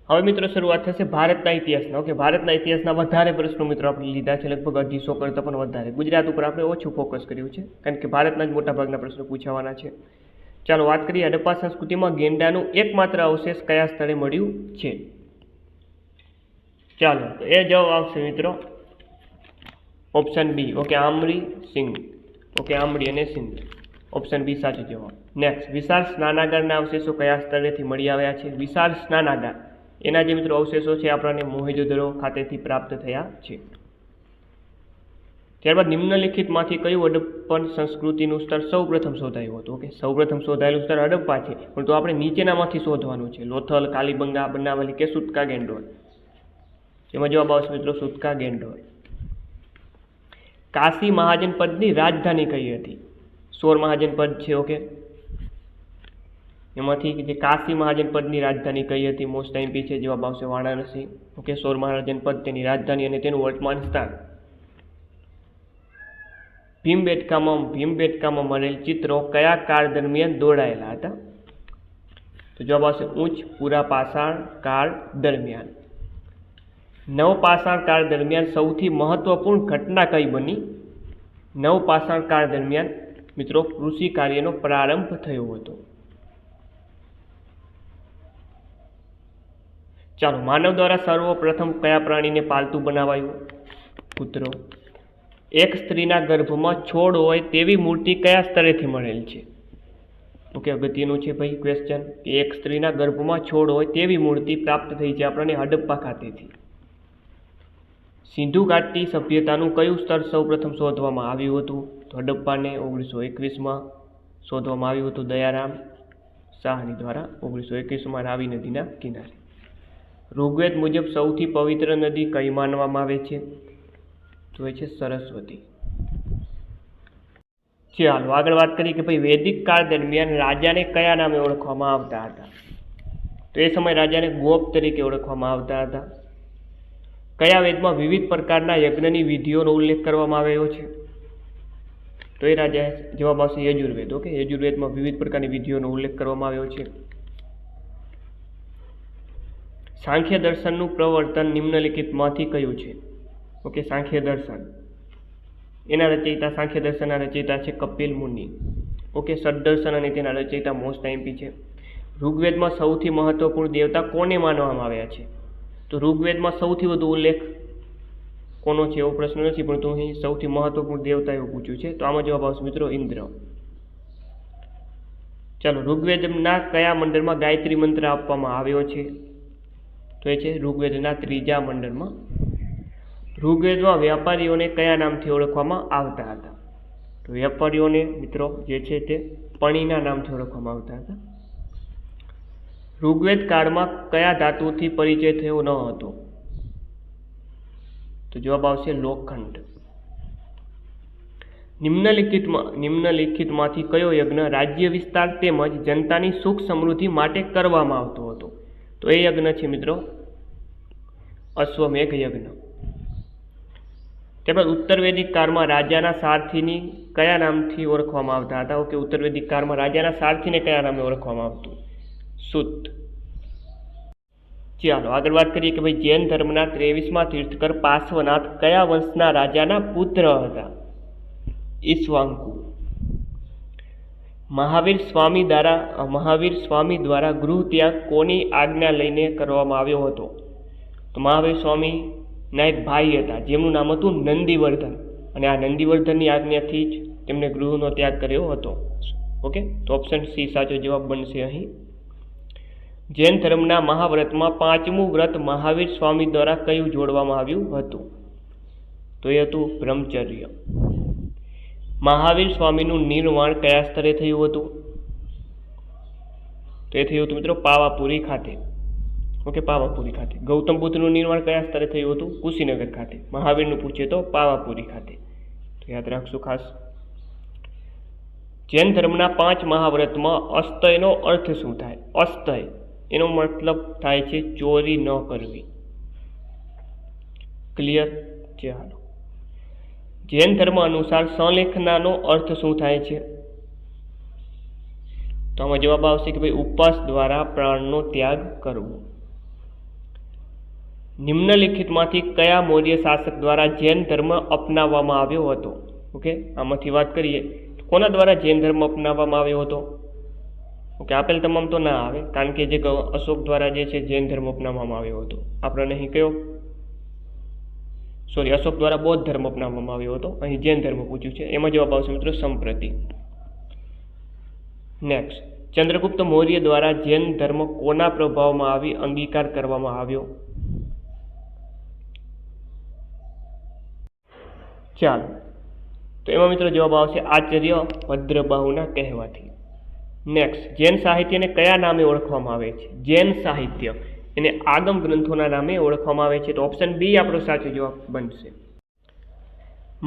હવે મિત્રો શરૂઆત થશે ભારતના ઇતિહાસના. ઓકે, ભારતના ઇતિહાસના વધારે પ્રશ્નો મિત્રો આપણે લીધા છે, લગભગ 250 કરતાં પણ વધારે. ગુજરાત ઉપર આપણે ઓછું ફોકસ કર્યું છે, કારણ કે ભારતના જ મોટાભાગના પ્રશ્નો પૂછાવાના છે. ચાલો વાત કરીએ. હડપ્પા સંસ્કૃતિમાં ગેંડાનું એકમાત્ર અવશેષ કયા સ્થળે મળ્યું છે? ચાલો, તો એ જવાબ આવશે મિત્રો option B. Okay, Amri Sindh. Okay, Amri અને સિંધ. ઓપ્શન બી સાચો જવાબ. નેક્સ્ટ, વિશાળ સ્નાનાગારના અવશેષો કયા સ્થળેથી મળી આવ્યા છે? વિશાળ સ્નાનાગાર એના જે મિત્રો અવશેષો છે આપણને મોહેંજો-દડો ખાતેથી પ્રાપ્ત થયા છે. ત્યારબાદ નિમ્નલિખિતમાંથી કયું હડપ્પન સંસ્કૃતિનું સ્તર સૌપ્રથમ શોધાયું હતું? ઓકે, સૌપ્રથમ શોધાયેલું સ્તર હડપ્પા છે, પરંતુ આપણે નીચેનામાંથી શોધવાનું છે. લોથલ, કાલીબંગા, બનાવલી કે સુતકા ગેંડોળ? એમાં જવાબ આવશે મિત્રો સુતકા ગેંડોળ. કાશી મહાજનપદની રાજધાની કઈ હતી? 16 મહાજનપદ છે. ઓકે, એમાંથી જે કાશી મહાજનપદની રાજધાની કઈ હતી? મોસ્ટ આઈએમપી છે, જવાબ આવશે વારાણસી. ઓકે, 16 મહાજનપદ તેની રાજધાની અને તેનું વર્તમાન સ્થાન. ભીમબેટકામાં મળેલ ચિત્રો કયા કાળ દરમિયાન દોડાયેલા હતા? તો જવાબ આવશે ઉચ્ચ પૂરા પાષાણ કાળ દરમિયાન. નવપાષાણ કાળ દરમિયાન સૌથી મહત્વપૂર્ણ ઘટના કઈ બની? નવપાષાણ કાળ દરમિયાન મિત્રો કૃષિ કાર્યનો પ્રારંભ થયો હતો. ચાલો, માનવ દ્વારા સર્વપ્રથમ કયા પ્રાણીને પાલતું બનાવાયું? કૂતરો. એક સ્ત્રીના ગર્ભમાં છોડ હોય તેવી મૂર્તિ કયા સ્તરેથી મળેલ છે? ઓકે, અગત્યનું છે ભાઈ ક્વેશ્ચન કે એક સ્ત્રીના ગર્ભમાં છોડ હોય તેવી મૂર્તિ પ્રાપ્ત થઈ છે આપણને હડપ્પા ખાતેથી. સિંધુ ઘાટી સભ્યતાનું કયું સ્તર સૌપ્રથમ શોધવામાં આવ્યું હતું? તો હડપ્પાને 1921માં શોધવામાં આવ્યું હતું દયારામ શાહની દ્વારા 1921માં રાવી નદીના કિનારે. ઋગ્વેદ મુજબ સૌથી પવિત્ર નદી કઈ માનવામાં આવે છે? તો એ છે સરસ્વતી. ચાલો આગળ વાત કરીએ કે ભાઈ વૈદિક કાળ દરમિયાન રાજાને કયા નામે ઓળખવામાં આવતા હતા? તો એ સમય રાજાને ગોપ તરીકે ઓળખવામાં આવતા હતા. કયા વેદમાં વિવિધ પ્રકારના યજ્ઞની વિધિઓનો ઉલ્લેખ કરવામાં આવ્યો છે? તો એ રાજા જવાબ આવશે યજુર્વેદ. ઓકે, યજુર્વેદમાં વિવિધ પ્રકારની વિધિઓનો ઉલ્લેખ કરવામાં આવ્યો છે. સાંખ્ય દર્શનનું પ્રવર્તન નિમ્નલિખિતમાંથી કયું છે? ઓકે, સાંખ્ય દર્શન એના રચયિતા સાંખ્ય દર્શનના રચયિતા છે કપિલ મુનિ. ઓકે, સદદર્શન અને તેના રચયિતા મોસ્ટ આઈમ્પી છે. ઋગ્વેદમાં સૌથી મહત્વપૂર્ણ દેવતા કોને માનવામાં આવ્યા છે? તો ઋગ્વેદમાં સૌથી વધુ ઉલ્લેખ કોનો છે એવો પ્રશ્ન નથી, પરંતુ અહીં સૌથી મહત્વપૂર્ણ દેવતા એવું પૂછ્યું છે. તો આમાં જવાબ આવશે મિત્રો ઇન્દ્ર. ચાલો, ઋગ્વેદના કયા મંડળમાં ગાયત્રી મંત્ર આપવામાં આવ્યો છે? તો એ છે ઋગ્વેદના 3જા મંડળમાં. ઋગ્વેદમાં વ્યાપારીઓને કયા નામથી ઓળખવામાં આવતા હતા? તો વેપારીઓને મિત્રો જે છે તે પણીના નામથી ઓળખવામાં આવતા હતા. ઋગ્વેદ કાળમાં કયા ધાતુથી પરિચય થયો ન હતો? તો જવાબ આવશે લોખંડ. નિમ્નલિખિતમાંથી કયો યજ્ઞ રાજ્ય વિસ્તાર તેમજ જનતાની સુખ સમૃદ્ધિ માટે કરવામાં આવતો હતો? તો એ યજ્ઞ છે મિત્રો અશ્વમેઘ યજ્ઞ. ત્યારબાદ ઉત્તરવૈદિક કાળમાં રાજાના સારથીની કયા નામથી ઓળખવામાં આવતા હતા? ઓકે, ઉત્તરવૈદિક કાળમાં રાજાના સારથીને કયા નામે ઓળખવામાં આવતું? સુત. ચાલો આગળ વાત કરીએ કે ભાઈ જૈન ધર્મના 23મા તીર્થકર પાર્શ્વનાથ કયા વંશના રાજાના પુત્ર હતા? ઈશ્વાંકુ. મહાવીર સ્વામી દ્વારા ગૃહ ત્યાગ કોની આજ્ઞા લઈને કરવામાં આવ્યો હતો? તો મહાવીર સ્વામીના એક ભાઈ હતા જેમનું નામ હતું નંદીવર્ધન, અને આ નંદીવર્ધનની આજ્ઞાથી જ તેમણે ગૃહનો ત્યાગ કર્યો હતો. ઓકે, તો ઓપ્શન સી સાચો જવાબ બનશે અહીં. જૈન ધર્મના મહાવ્રતમાં 5મું વ્રત મહાવીર સ્વામી દ્વારા કયું જોડવામાં આવ્યું હતું? તો એ હતું બ્રહ્મચર્ય. મહાવીર સ્વામીનું નિર્વાણ કયા સ્તરે થયું હતું? તો એ થયું હતું મિત્રો પાવાપુરી ખાતે. ઓકે, પાવાપુરી ખાતે. ગૌતમ બુદ્ધનું નિર્માણ કયા સ્તરે થયું હતું? કુશીનગર ખાતે. મહાવીરનું પૂછે તો પાવાપુરી ખાતે. તો યાદ રાખશું ખાસ. જૈન ધર્મના 5 મહાવ્રતમાં અસ્તયનો અર્થ શું થાય? અસ્તય એનો મતલબ થાય છે ચોરી ન કરવી. ક્લિયર? ચાલો. જૈન ધર્મ અનુસાર સંલેખનાનો અર્થ શું થાય છે? તો આમાં જવાબ આવશે કે ભાઈ ઉપવાસ દ્વારા પ્રાણનો ત્યાગ કરવો. નિમ્નલિખિતમાંથી કયા મૌર્ય શાસક દ્વારા જૈન ધર્મ અપનાવવામાં આવ્યો હતો? ઓકે, આમાંથી વાત કરીએ કોના દ્વારા જૈન ધર્મ અપનાવવામાં આવ્યો હતો? ઓકે, આપેલ તમામ તો ના આવે, કારણ કે જે અશોક દ્વારા જે છે જૈન ધર્મ અપનાવવામાં આવ્યો હતો. આપણને અહીં કયો અશોક દ્વારા બૌદ્ધ ધર્મ અપનાવવામાં આવ્યો હતો. અહીં જૈન ધર્મ પૂછ્યું છે, એમાં જવાબ આવશે મિત્રો સંપ્રતિ. નેક્સ્ટ, ચંદ્રગુપ્ત મૌર્ય દ્વારા જૈન ધર્મ કોના પ્રભાવમાં આવી અંગીકાર કરવામાં આવ્યો? ચાલો, તો એમાં મિત્રો જવાબ આવશે આચાર્ય ભદ્રબાહુના કહેવાથી. નેક્સ્ટ, જૈન સાહિત્યને કયા નામે ઓળખવામાં આવે છે? જૈન સાહિત્ય એને આગમ ગ્રંથોના નામે ઓળખવામાં આવે છે. તો ઓપ્શન બી આપણો સાચો જવાબ બનશે.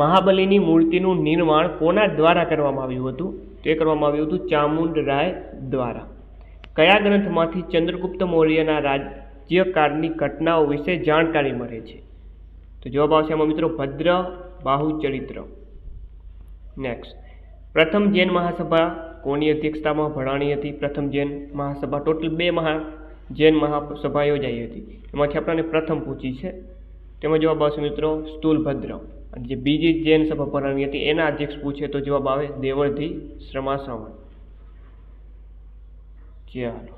મહાબલીની મૂર્તિનું નિર્માણ કોના દ્વારા કરવામાં આવ્યું હતું? તો એ કરવામાં આવ્યું હતું ચામુંડરાય દ્વારા. કયા ગ્રંથમાંથી ચંદ્રગુપ્ત મૌર્યના રાજ્યકાળની ઘટનાઓ વિશે જાણકારી મળે છે? તો જવાબ આવશે એમાં મિત્રો ભદ્રબાહુ ચરિત્ર. નેક્સ્ટ, પ્રથમ જૈન મહાસભા કોની અધ્યક્ષતામાં ભરાણી હતી? પ્રથમ જૈન મહાસભા, ટોટલ 2 જૈન મહાસભા યોજાઈ હતી, એમાંથી આપણને પ્રથમ પૂછી છે. તેમાં જવાબ આવશે મિત્રો સ્થૂલભદ્ર. અને જે બીજી જૈન સભા ભરાણી હતી એના અધ્યક્ષ પૂછે તો જવાબ આવે દેવળધી શ્રમાશ્રવણ. ચાલો,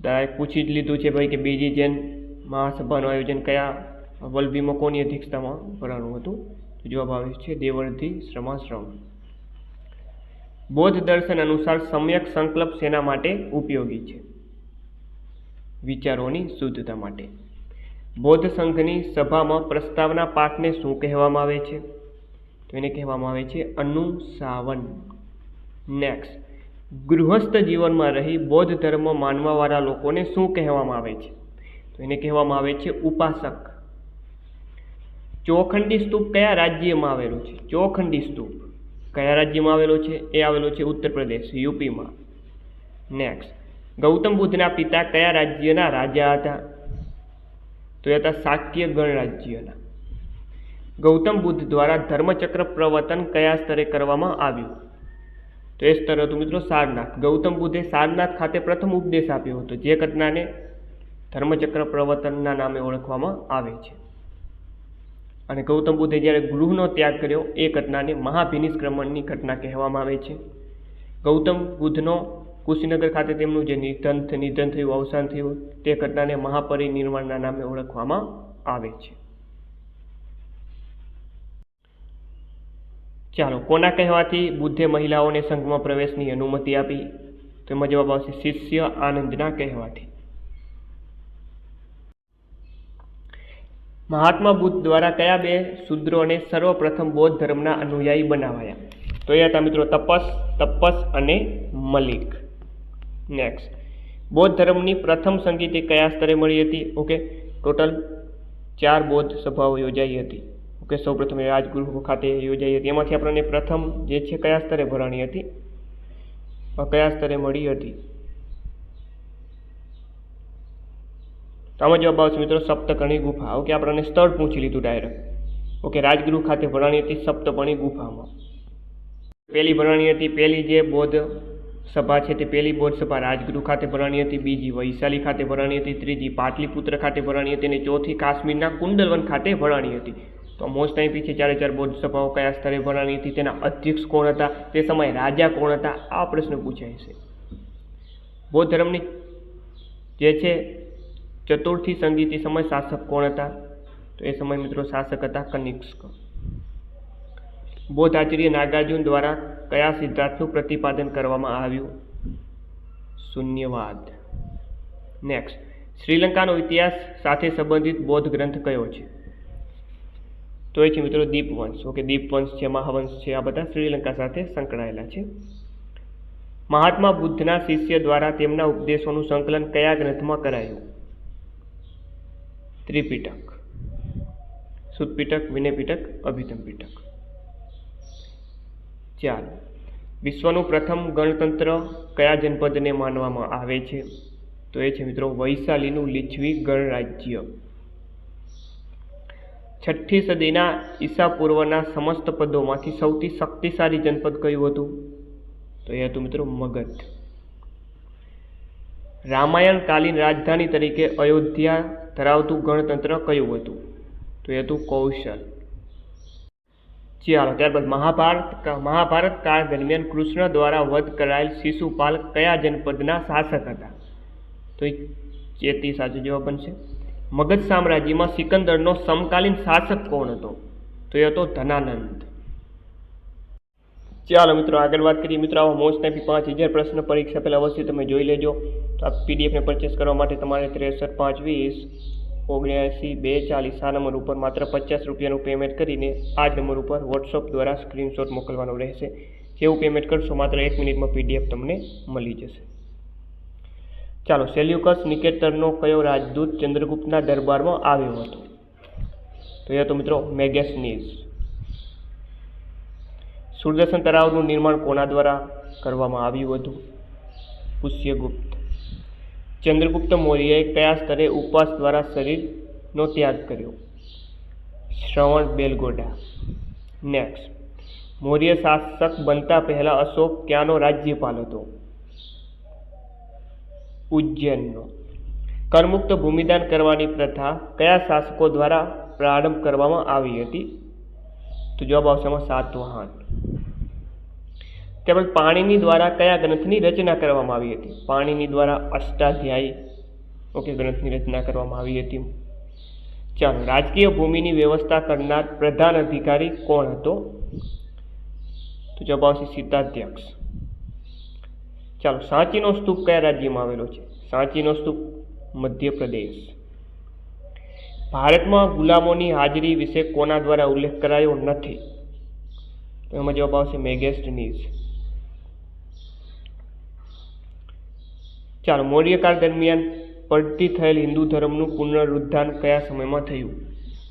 ડાયરેક્ટ પૂછી જ લીધું છે ભાઈ કે બીજી જૈન મહાસભાનું આયોજન કયા વલભીમાં કોની અધ્યક્ષતામાં ભરાણું હતું? તો જવાબ આવે છે દેવળધી શ્રમાશ્રવણ. બૌદ્ધ દર્શન અનુસાર સમ્યક સંકલ્પ શેના માટે ઉપયોગી છે? વિચારોની શુદ્ધતા માટે. બૌદ્ધ સંઘની સભામાં પ્રસ્તાવના પાઠને શું કહેવામાં આવે છે? તો એને કહેવામાં આવે છે અનુશાસન. નેક્સ્ટ, ગૃહસ્થ જીવનમાં રહી બૌદ્ધ ધર્મ માનવાવાળા લોકોને શું કહેવામાં આવે છે? તો એને કહેવામાં આવે છે ઉપાસક. ચોખંડી સ્તૂપ કયા રાજ્યમાં આવેલું છે? ચોખંડી સ્તૂપ કયા રાજ્યમાં આવેલો છે? એ આવેલો છે ઉત્તર પ્રદેશ, યુપીમાં. નેક્સ્ટ, ગૌતમ બુદ્ધના પિતા કયા રાજ્યના રાજા હતા? તો એ હતા શાક્ય ગણરાજ્યના. ગૌતમ બુદ્ધ દ્વારા ધર્મચક્ર પ્રવર્તન કયા સ્તરે કરવામાં આવ્યું? તો એ સ્તર હતું મિત્રો સારનાથ. ગૌતમ બુદ્ધે સારનાથ ખાતે પ્રથમ ઉપદેશ આપ્યો હતો, જે ઘટનાને ધર્મચક્ર પ્રવર્તનના નામે ઓળખવામાં આવે છે. અને ગૌતમ બુદ્ધે જ્યારે ગૃહનો ત્યાગ કર્યો એ ઘટનાને મહાભિનિષ્ક્રમણની ઘટના કહેવામાં આવે છે. ગૌતમ બુદ્ધનો કુશીનગર ખાતે તેમનું જે નિધન થયું, અવસાન થયું, તે ઘટનાને મહાપરિનિર્વાણના નામે ઓળખવામાં આવે છે. ચાલો, કોના કહેવાથી બુદ્ધે મહિલાઓને સંઘમાં પ્રવેશની અનુમતિ આપી? તો એમાં જવાબ આવશે શિષ્ય આનંદના કહેવાથી. મહાત્મા બુદ્ધ દ્વારા કયા બે શૂદ્રોને સર્વપ્રથમ બૌદ્ધ ધર્મના અનુયાયી બનાવાયા? તો એ હતા મિત્રો તપસ અને મલિક. નેક્સ્ટ, બૌદ્ધ ધર્મની પ્રથમ સંગીતિ કયા સ્તરે મળી હતી? ઓકે, ટોટલ 4 બૌદ્ધ સભાઓ યોજાઈ હતી. ઓકે, સૌપ્રથમ રાજગૃહ ખાતે યોજાઈ હતી. એમાંથી આપણને પ્રથમ જે છે કયા સ્તરે ભરાણી હતી, કયા સ્તરે મળી હતી? તો આમાં જવાબ આવશે મિત્રો સપ્તકર્ણી ગુફા. ઓકે, આપણને સ્થળ પૂછી લીધું ડાયરેક્ટ. ઓકે, રાજગૃહ ખાતે ભરાણી હતી સપ્તકર્ણી ગુફામાં. પહેલી ભરાણી હતી, પહેલી જે બૌદ્ધ સભા છે તે પહેલી બૌદ્ધ સભા રાજગૃહ ખાતે ભરાણી હતી. બીજી વૈશાલી ખાતે ભરાણી હતી. ત્રીજી પાટલીપુત્ર ખાતે ભરાણી હતી. અને ચોથી કાશ્મીરના કુંડલવન ખાતે ભરાણી હતી. તો મોસ્ટ ટાઈમ પીછે 4 બૌદ્ધ સભાઓ કયા સ્તરે ભરાણી હતી, તેના અધ્યક્ષ કોણ હતા, તે સમયે રાજા કોણ હતા, આ પ્રશ્ન પૂછાય છે. બૌદ્ધ ધર્મની જે છે ચતુર્થી સંગીતિ સમય શાસક કોણ હતા? તો એ સમય મિત્રો શાસક હતા કનિષ્ક. બૌદ્ધ આચાર્ય નાગાર્જુન દ્વારા કયા સિદ્ધાંતનું પ્રતિપાદન કરવામાં આવ્યું? શૂન્યવાદ. નેક્સ્ટ, શ્રીલંકાનો ઇતિહાસ સાથે સંબંધિત બૌદ્ધ ગ્રંથ કયો છે? તો એ છે મિત્રો દીપવંશ. ઓકે, દીપવંશ છે, મહાવંશ છે, આ બધા શ્રીલંકા સાથે સંકળાયેલા છે. મહાત્મા બુદ્ધના શિષ્ય દ્વારા તેમના ઉપદેશોનું સંકલન કયા ગ્રંથમાં કરાયું? ત્રિપિટક, સુત્પિટક, વિનયપિટક, અભિધમ પિટક. ચાલો, વિશ્વનું પ્રથમ ગણતંત્ર કયા જનપદને માનવામાં આવે છે? તો એ છે મિત્રો વૈશાલીનું લીછવી ગણરાજ્ય. 6ઠ્ઠી સદીના ઈસા પૂર્વના સમસ્ત પદોમાંથી સૌથી શક્તિશાળી જનપદ કયું હતું? તો એ હતું મિત્રો મગધ. રામાયણકાલીન રાજધાની તરીકે અયોધ્યા ધરાવતું ગણતંત્ર કયું હતું? તો એ હતું કૌશલ. ચાલો, ત્યારબાદ મહાભારત કાળ દરમિયાન કૃષ્ણ દ્વારા વધ કરાયેલ શિશુપાલ કયા જનપદના શાસક હતા? તો એ ચેતી સાચો જવાબ બનશે. મગધ સામ્રાજ્યમાં સિકંદરનો સમકાલીન શાસક કોણ હતો? તો એ હતો ધનાનંદ. ચાલો મિત્રો, આગળ વાત કરીએ. મિત્રો, આવા મોસ્ટ ટાઈપી 5000 પ્રશ્ન પરીક્ષા પહેલાં અવશ્ય તમે જોઈ લેજો. તો આ પીડીએફને પરચેસ કરવા માટે તમારે 6352079240 આ નંબર ઉપર માત્ર 50 રૂપિયાનું પેમેન્ટ કરીને આ જ નંબર ઉપર વોટ્સઅપ દ્વારા સ્ક્રીનશોટ મોકલવાનો રહેશે. જેવું પેમેન્ટ કરશો માત્ર 1 મિનિટમાં પીડીએફ તમને મળી જશે. ચાલો, સેલ્યુકસ નિકેટરનો કયો રાજદૂત ચંદ્રગુપ્તના દરબારમાં આવ્યો હતો? તો એ હતો મિત્રો મેગેસનીઝ. સુદર્શન તળાવનું નિર્માણ કોના દ્વારા કરવામાં આવ્યું હતું? પુષ્યગુપ્ત. ચંદ્રગુપ્ત મૌર્યએ કયા સ્તરે ઉપવાસ દ્વારા શરીરનો ત્યાગ કર્યો? શ્રવણ બેલગોડા. નેક્સ્ટ, મૌર્ય શાસક બનતા પહેલા અશોક ક્યાંનો રાજ્યપાલ હતો? ઉજ્જૈનનો. કરમુક્ત ભૂમિદાન કરવાની પ્રથા કયા શાસકો દ્વારા પ્રારંભ કરવામાં આવી હતી? તો જવાબ આવશે એમાં સાતવાહન. તેમજ પાણીની દ્વારા કયા ગ્રંથની રચના કરવામાં આવી હતી? પાણીની દ્વારા અષ્ટાધ્યાયી ઓકે ગ્રંથની રચના કરવામાં આવી હતી. ચાલો, રાજકીય ભૂમિની વ્યવસ્થા કરનાર પ્રધાન અધિકારી કોણ હતો? તો જવાબ આવશે સિદ્ધાધ્યક્ષ. ચાલો, સાંચીનો સ્તૂપ કયા રાજ્યમાં આવેલો છે? સાંચીનો સ્તૂપ મધ્યપ્રદેશ. ભારતમાં ગુલામોની હાજરી વિશે કોના દ્વારા ઉલ્લેખ કરાયો નથી? તો એમાં જવાબ આવશે મેગેસ્ટનીઝ. ચાલો, મૌર્યકાળ દરમિયાન પડતી થયેલ હિન્દુ ધર્મનું પુનરુત્થાન કયા સમયમાં થયું?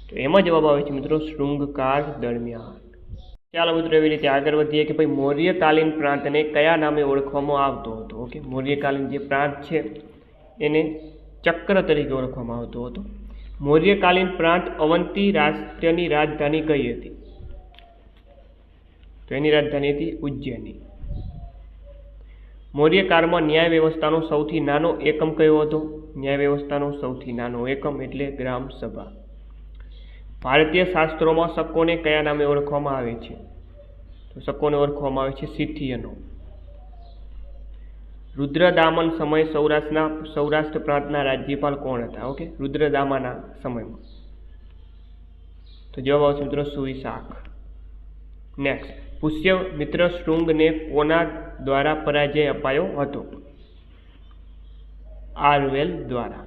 તો એમાં જવાબ આવે છે મિત્રો શૃંગકાળ દરમિયાન. ચાલો મિત્રો, એવી રીતે આગળ વધીએ કે ભાઈ મૌર્યકાલીન પ્રાંતને કયા નામે ઓળખવામાં આવતો હતો? ઓકે, મૌર્યકાલીન જે પ્રાંત છે એને ચક્ર તરીકે ઓળખવામાં આવતો હતો. મૌર્યકાલીન પ્રાંત અવંતી રાષ્ટ્રની રાજધાની કઈ હતી? તો એની રાજધાની હતી ઉજ્જૈની. મૌર્યકાળમાં ન્યાય વ્યવસ્થાનો સૌથી નાનો એકમ કયો હતો? ન્યાય વ્યવસ્થાનો સૌથી નાનો એકમ એટલે ગ્રામ સભા. ભારતીય શાસ્ત્રોમાં શકોને કયા નામે ઓળખવામાં આવે છે? તો શકોને ઓળખવામાં આવે છે સિથિયનો. રુદ્રદામન સમય સૌરાષ્ટ્ર પ્રાંતના રાજ્યપાલ કોણ હતા? ઓકે, રુદ્રદામાના સમયમાં. તો જવાબ આવશે મિત્રો સુવિશાખ. નેક્સ્ટ, પુષ્યમિત્ર શૃંગને કોના દ્વારા પરાજય અપાયો હતો? આરવેલ દ્વારા.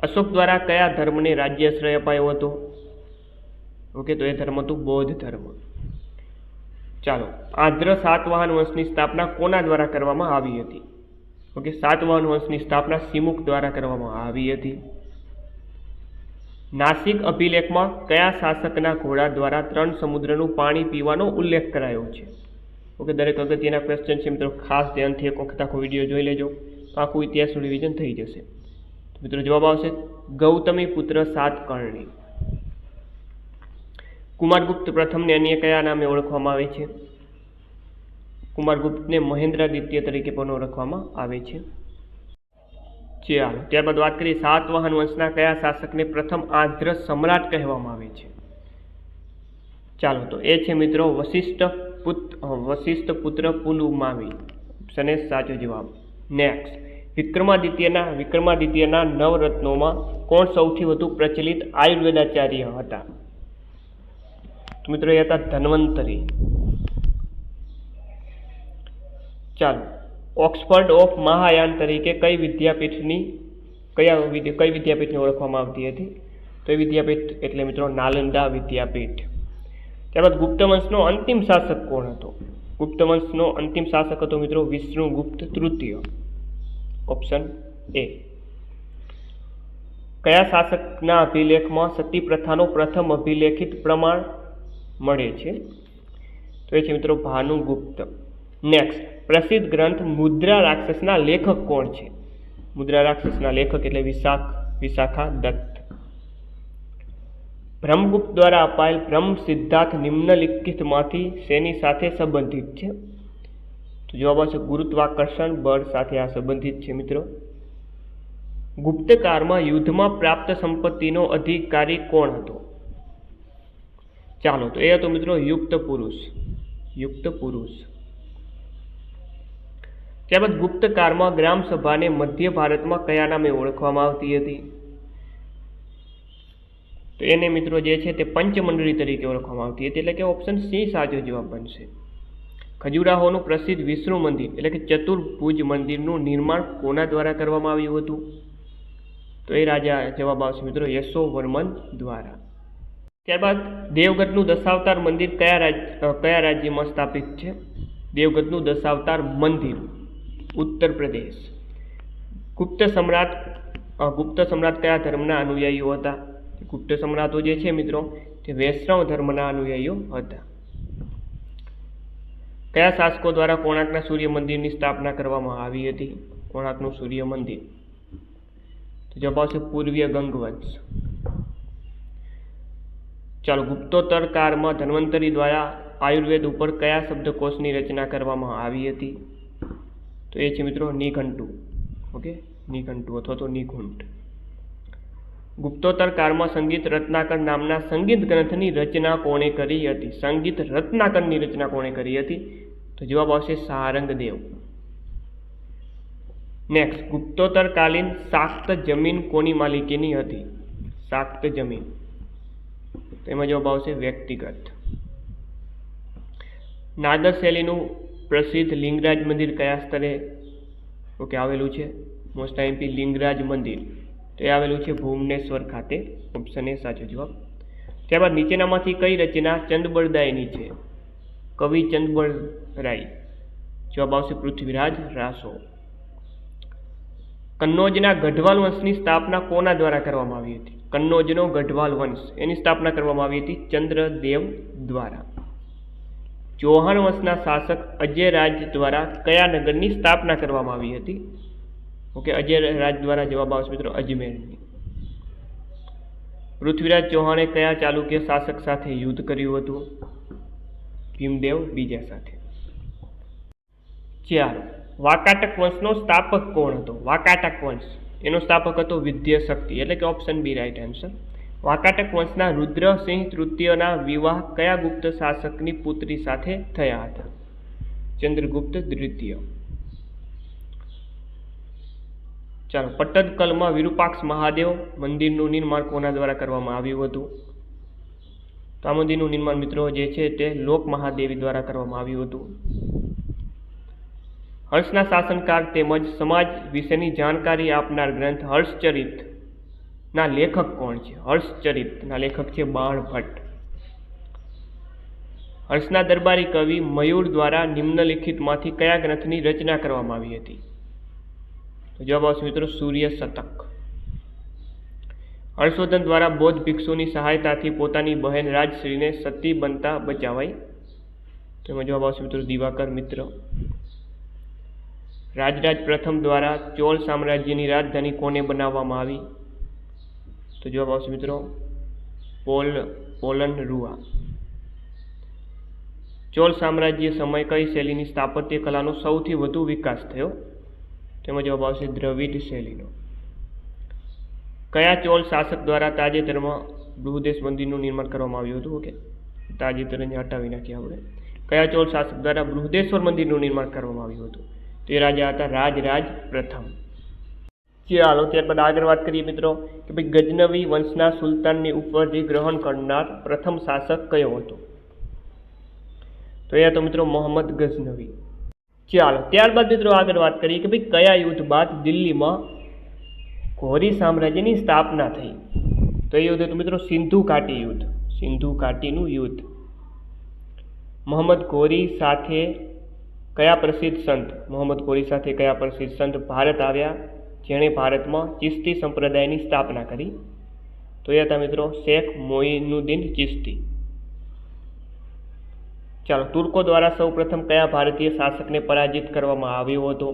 અશોક દ્વારા કયા ધર્મને રાજ્યાશ્રય અપાયો હતો? ઓકે, તો એ ધર્મ હતું બૌદ્ધ ધર્મ. ચાલો, આંધ્ર સાતવાહન વંશની સ્થાપના કોના દ્વારા કરવામાં આવી હતી? ઓકે, સાતવાહન વંશની સ્થાપના સિમુક દ્વારા કરવામાં આવી હતી. નાસિક અભિલેખમાં કયા શાસકના ઘોડા દ્વારા 3 સમુદ્રનું પાણી પીવાનો ઉલ્લેખ કરાયો છે? ઓકે, દરેક અગત્યના ક્વેશ્ચન છે મિત્રો, ખાસ ધ્યાનથી એક વખત આખો વિડીયો જોઈ લેજો, તો આખું ઇતિહાસનું રિવિઝન થઈ જશે. મિત્રો જવાબ આવશે ગૌતમી પુત્ર સાતકર્ણી. કુમારગુપ્ત પ્રથમને અન્ય કયા નામે ઓળખવામાં આવે છે? કુમારગુપ્તને મહેન્દ્રાદિત્ય તરીકે પણ ઓળખવામાં આવે છે. ચાલો, ત્યારબાદ વાત કરીએ સાતવાહન વંશના કયા શાસકને પ્રથમ આંધ્ર સમ્રાટ કહેવામાં આવે છે? ચાલો, તો એ છે મિત્રો વશિષ્ઠ પુત્ર પુલુમાવી. ઓપ્શન એ સાચો જવાબ. નેક્સ્ટ, વિક્રમાદિત્યના નવરત્નોમાં કોણ સૌથી વધુ પ્રચલિત આયુર્વેદાચાર્ય હતા? તો મિત્રો એ હતા ધન્વંતરી. ચાલો, ઓક્સફર્ડ ઓફ મહાયાન તરીકે કઈ વિદ્યાપીઠને ઓળખવામાં આવતી હતી? તો એ વિદ્યાપીઠ એટલે મિત્રો નાલંદા વિદ્યાપીઠ. ત્યારબાદ ગુપ્ત વંશનો અંતિમ શાસક કોણ હતો? ગુપ્ત વંશનો અંતિમ શાસક હતો મિત્રો વિષ્ણુગુપ્ત તૃતીય. Option A. કયા શાસકના અભિલેખમાં સતી પ્રથાનો પ્રથમ અભિલેખિત પ્રમાણ મળે છે? તો એ છે મિત્રો ભાનુગુપ્ત. નેક્સ્ટ, પ્રસિદ્ધ ગ્રંથ મુદ્રા રાક્ષસના લેખક કોણ છે? મુદ્રા રાક્ષસના લેખક એટલે વિશાખા દત્ત. બ્રહ્મગુપ્ત દ્વારા અપાયેલ બ્રહ્મ સિદ્ધાંત નિમ્નલિખિતમાંથી શેની સાથે સંબંધિત છે? તો જવાબ આવશે ગુરુત્વાકર્ષણ બળ સાથે આ સંબંધિત છે મિત્રો. ગુપ્તકાળમાં યુદ્ધમાં પ્રાપ્ત સંપત્તિનો અધિકારી કોણ હતો? ચાલો, તો એ હતો મિત્રો યુક્ત પુરુષ. ત્યારબાદ ગુપ્તકાળમાં ગ્રામ સભાને મધ્ય ભારતમાં કયા નામે ઓળખવામાં આવતી હતી? તો એને મિત્રો જે છે તે પંચમંડળી તરીકે ઓળખવામાં આવતી હતી, એટલે કે ઓપ્શન સી સાચો જવાબ બનશે. ખજુરાહોનું પ્રસિદ્ધ વિષ્ણુ મંદિર એટલે કે ચતુર્ભુજ મંદિરનું નિર્માણ કોના દ્વારા કરવામાં આવ્યું હતું? તો એ રાજા જવાબ આવશે મિત્રો યશોવર્મન દ્વારા. ત્યારબાદ દેવગઢનું દશાવતાર મંદિર કયા રાજ્યમાં સ્થાપિત છે? દેવગઢનું દશાવતાર મંદિર ઉત્તર પ્રદેશ. ગુપ્ત સમ્રાટ કયા ધર્મના અનુયાયીઓ હતા? ગુપ્ત સમ્રાટો જે છે મિત્રો તે વૈષ્ણવ ધર્મના અનુયાયીઓ હતા. કયા શાસકો દ્વારા કોણાર્કના સૂર્ય મંદિરની સ્થાપના કરવામાં આવી હતી? કોણાર્કનું સૂર્ય મંદિર. તો જવાબ આવશે પૂર્વીય ગંગવંશ. ચાલો, ગુપ્તોત્તર કાળમાં ધન્વંતરી દ્વારા આયુર્વેદ ઉપર કયા શબ્દકોશની રચના કરવામાં આવી હતી? તો એ છે મિત્રો નિઘંટુ. ઓકે, નિઘંટુ અથવા તો નિઘુંટ. ગુપ્તોત્તર કાળમાં સંગીત રત્નાકર નામના સંગીત ગ્રંથની રચના કોણે કરી હતી? સંગીત રત્નાકરની રચના કોણે કરી હતી? તો જવાબ આવશે સારંગદેવ. નેક્સ્ટ, ગુપ્તોત્તર કાલીન શાક્ત જમીન કોની માલિકીની હતી? શાક્ત જમીન. તો એમાં જવાબ આવશે વ્યક્તિગત. નાગર શૈલીનું પ્રસિદ્ધ લિંગરાજ મંદિર કયા સ્થળે આવેલું છે? મોસ્ટ આઈમ્પી લિંગરાજ મંદિર તો એ આવેલું છે ભુવનેશ્વર ખાતે. ઓપ્શન એ સાચો જવાબ. ત્યારબાદ નીચેનામાંથી કઈ રચના ચંદબરદાયની છે? કવિ ચંદબરરાય. જવાબ આવશે પૃથ્વીરાજ રાસો. કન્નોજના ગઢવાલ વંશની સ્થાપના કોના દ્વારા કરવામાં આવી હતી? કન્નોજનો ગઢવાલ વંશ એની સ્થાપના કરવામાં આવી હતી ચંદ્રદેવ દ્વારા. ચૌહાણ વંશના શાસક અજયરાજ દ્વારા કયા નગરની સ્થાપના કરવામાં આવી હતી? ઓકે, અજયરાજ દ્વારા. જવાબ આવશે મિત્રો અજમેરની. પૃથ્વીરાજ ચૌહાણે કયા ચાલુક્ય શાસક સાથે યુદ્ધ કર્યું હતું? ભીમદેવ બીજા સાથે. ચાલો, વાકાટક વંશનો સ્થાપક કોણ હતો? વાકાટક વંશ એનો સ્થાપક હતો વિદ્યાશક્તિ, એટલે કે option B right answer. Vakataka વંશના રુદ્રસિંહ તૃતીયના વિવાહ કયા ગુપ્ત શાસકની પુત્રી સાથે થયા હતા? ચંદ્રગુપ્ત દ્વિતીય. ચાલો, પટ્ટદકલમાં વિરૂપાક્ષ મહાદેવ મંદિરનું નિર્માણ કોના દ્વારા કરવામાં આવ્યું હતું? તો આ મંદિરનું નિર્માણ મિત્રો જે છે તે લોક મહાદેવી દ્વારા કરવામાં આવ્યું હતું. હર્ષના શાસનકાળ તેમજ સમાજ વિશેની જાણકારી આપનાર ગ્રંથ હર્ષચરિત ના લેખક કોણ છે? હર્ષચરિત ના લેખક છે બાણભટ્ટ. હર્ષના દરબારી કવિ મયુર દ્વારા નિમ્નલિખિતમાંથી કયા ગ્રંથની રચના કરવામાં આવી હતી? જવાબ આવશે મિત્રો સૂર્ય શતક. હર્ષવર્ધન દ્વારા બૌદ્ધ ભિક્ષુની સહાયતાથી પોતાની બહેન રાજશ્રીને સતી બનતા બચાવાઈ. તો એમાં જવાબ આવશે મિત્રો દિવાકર મિત્ર. રાજરાજ પ્રથમ દ્વારા ચોલ સામ્રાજ્યની રાજધાની કોને બનાવવામાં આવી? તો જવાબ આવશે મિત્રો પોલન રૂઆ. ચોલ સામ્રાજ્ય સમય કઈ શૈલીની સ્થાપત્ય કલાનો સૌથી વધુ વિકાસ થયો? તેમાં જવાબ આવશે દ્રવિડ શૈલીનો. કયા ચોલ શાસક દ્વારા તાજેતરમાં બૃહદેશ મંદિરનું નિર્માણ કરવામાં આવ્યું હતું? ઓકે, તાજેતરને હટાવી નાખીએ આપણે. કયા ચોલ શાસક દ્વારા બૃહદેશ્વર મંદિરનું નિર્માણ કરવામાં આવ્યું હતું? તે રાજા હતા રાજરાજ પ્રથમ. ચાલો, ત્યારબાદ આગળ વાત કરીએ મિત્રો કે ભાઈ ગજનવી વંશના સુલતાનની ઉપાધિ ગ્રહણ કરનાર પ્રથમ શાસક કયો હતો? તો એ હતો મિત્રો મોહમ્મદ ગઝનવી. ચાલો, ત્યારબાદ મિત્રો આગળ વાત કરીએ કે ભાઈ કયા યુદ્ધ બાદ દિલ્હીમાં ઘોરી સામ્રાજ્યની સ્થાપના થઈ? તો એ યુદ્ધ હતું મિત્રો સિંધુ ઘાટી યુદ્ધ. સિંધુ ઘાટીનું યુદ્ધ. મોહમ્મદ ઘોરી સાથે કયા પ્રસિદ્ધ સંત ભારત આવ્યા જેણે ભારતમાં ચિશ્તી સંપ્રદાયની સ્થાપના કરી? તો એ હતા મિત્રો શેખ મોઇનુદ્દીન ચિશ્તી. ચાલો, તુર્કો દ્વારા સૌપ્રથમ કયા ભારતીય શાસકને પરાજિત કરવામાં આવ્યો હતો?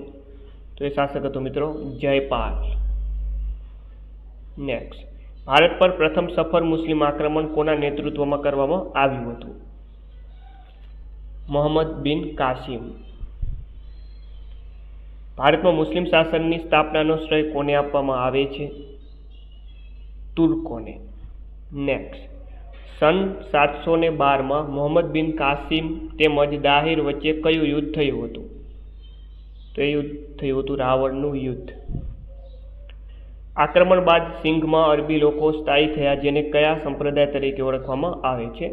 તો એ શાસક હતો મિત્રો જયપાલ. નેક્સ્ટ, ભારત પર પ્રથમ સફળ મુસ્લિમ આક્રમણ કોના નેતૃત્વમાં કરવામાં આવ્યું હતું? મોહમ્મદ બિન કાસિમ. ભારતમાં મુસ્લિમ શાસનની સ્થાપનાનો શ્રેય કોને આપવામાં આવે છે? તુર્કોને. નેક્સ્ટ, સન 712માં મોહમ્મદ બિન કાસિમ તેમજ દાહિર વચ્ચે કયું યુદ્ધ થયું હતું? તો એ યુદ્ધ થયું હતું રાવણનું યુદ્ધ. આક્રમણ બાદ સિંઘમાં અરબી લોકો સ્થાયી થયા જેને કયા સંપ્રદાય તરીકે ઓળખવામાં આવે છે?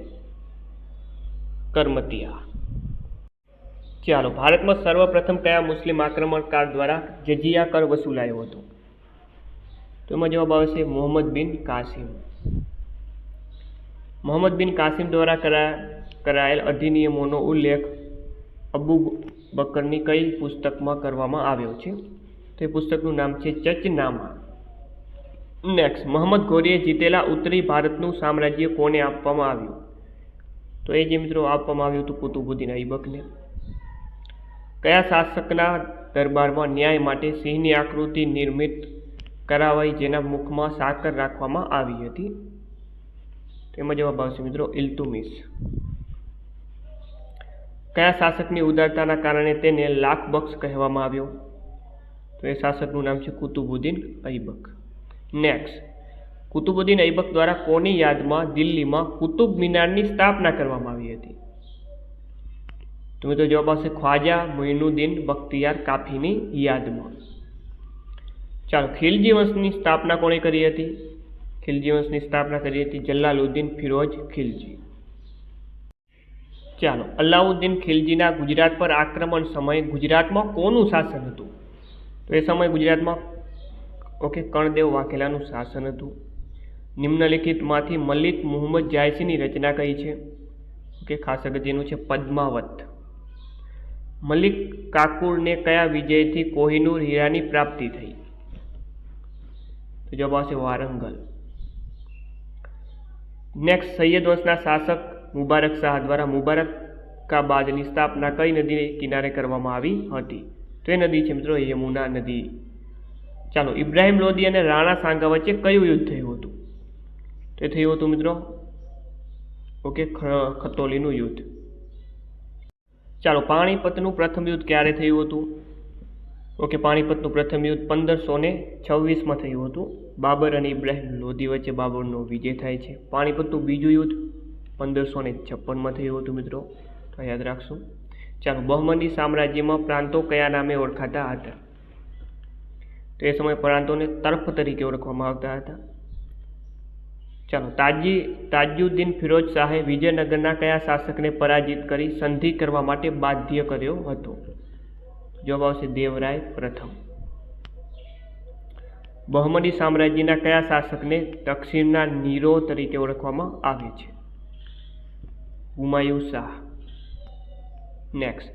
કરમતિયા. ચાલો, ભારતમાં સર્વપ્રથમ કયા મુસ્લિમ આક્રમણકાર દ્વારા જજિયા કર વસૂલાયો હતો? તો એમાં જવાબ આવશે મોહમ્મદ બિન કાસિમ. મોહમ્મદ બિન કાસિમ દ્વારા કરાયેલ અધિનિયમોનો ઉલ્લેખ અબુ બકરની કઈ પુસ્તકમાં કરવામાં આવ્યો છે? તો એ પુસ્તકનું નામ છે ચચનામા. નેક્સ્ટ, મોહમ્મદ ઘોરીએ જીતેલા ઉત્તરી ભારતનું સામ્રાજ્ય કોને આપવામાં આવ્યું? તો એ જે મિત્રો આપવામાં આવ્યું હતું કુતુબુદ્દીન ઐબકને. કયા શાસકના દરબારમાં ન્યાય માટે સિંહની આકૃતિ નિર્મિત કરાવાઈ જેના મુખમાં સાકર રાખવામાં આવી હતી? તેમાં જવાબ આવશે મિત્રો ઇલ્તુમિશ. કયા શાસકની ઉદારતાના કારણે તેને લાખબક્ષ કહેવામાં આવ્યો? તો એ શાસકનું નામ છે કુતુબુદ્દીન ઐબક. નેક્સ્ટ, કુતુબુદ્દીન ઐબક દ્વારા કોની યાદમાં દિલ્હીમાં કુતુબ મિનારની સ્થાપના કરવામાં આવી હતી? તો મિત્રો જવાબ આવશે ખ્વાજા મોઇનુદ્દીન બખ્તિયાર કાફીની યાદમાં. ચાલો, ખિલજી વંશની સ્થાપના કોણે કરી હતી? ખિલજી વંશની સ્થાપના કરી હતી જલાલુદ્દીન ફિરોજ ખિલજી. ચાલો, અલાઉદ્દીન ખિલજીના ગુજરાત પર આક્રમણ સમયે ગુજરાતમાં કોનું શાસન હતું? તો એ સમયે ગુજરાતમાં ઓકે, કર્ણદેવ વાઘેલાનું શાસન હતું. નિમ્નલિખિતમાંથી મલિક મુહમ્મદ જાયસીની રચના કઈ છે? ઓકે, ખાસ અગત્યનું છે પદ્માવત. મલિક કાફુરને કયા વિજયથી કોહિનૂર હીરાની પ્રાપ્તિ થઈ? તો જવાબ આવશે વારંગલ. નેક્સ્ટ, સૈયદ વંશના શાસક મુબારક શાહ દ્વારા મુબારકાબાદની સ્થાપના કઈ નદીને કિનારે કરવામાં આવી હતી? તો એ નદી છે મિત્રો યમુના નદી. ચાલો, ઇબ્રાહિમ લોદી અને રાણા સાંગા વચ્ચે કયું યુદ્ધ થયું હતું? તો એ થયું હતું મિત્રો ઓકે ખતોલીનું યુદ્ધ. ચાલો, પાણીપતનું પ્રથમ યુદ્ધ ક્યારે થયું હતું? ઓકે, પાણીપતનું પ્રથમ યુદ્ધ 1526માં થયું હતું. બાબર અને ઇબ્રાહિમ લોદી વચ્ચે બાબરનો વિજય થાય છે. પાણીપતનું બીજું યુદ્ધ 1556માં થયું હતું મિત્રો, તો યાદ રાખશું. ચાલો, બહમની સામ્રાજ્યમાં પ્રાંતો કયા નામે ઓળખાતા હતા? તો એ સમયે પ્રાંતોને તર્ફ તરીકે ઓળખવામાં આવતા હતા. ચાલો, તાજુદ્દીન ફિરોજ શાહે વિજયનગરના કયા શાસકને પરાજિત કરી સંધિ કરવા માટે બાધ્ય કર્યો હતો? જવાબ આવશે દેવરાય પ્રથમ. બહમની સામ્રાજ્યના કયા શાસકને દક્ષિણના નીરો તરીકે ઓળખવામાં આવે છે? હુમાયુ શાહ. નેક્સ્ટ,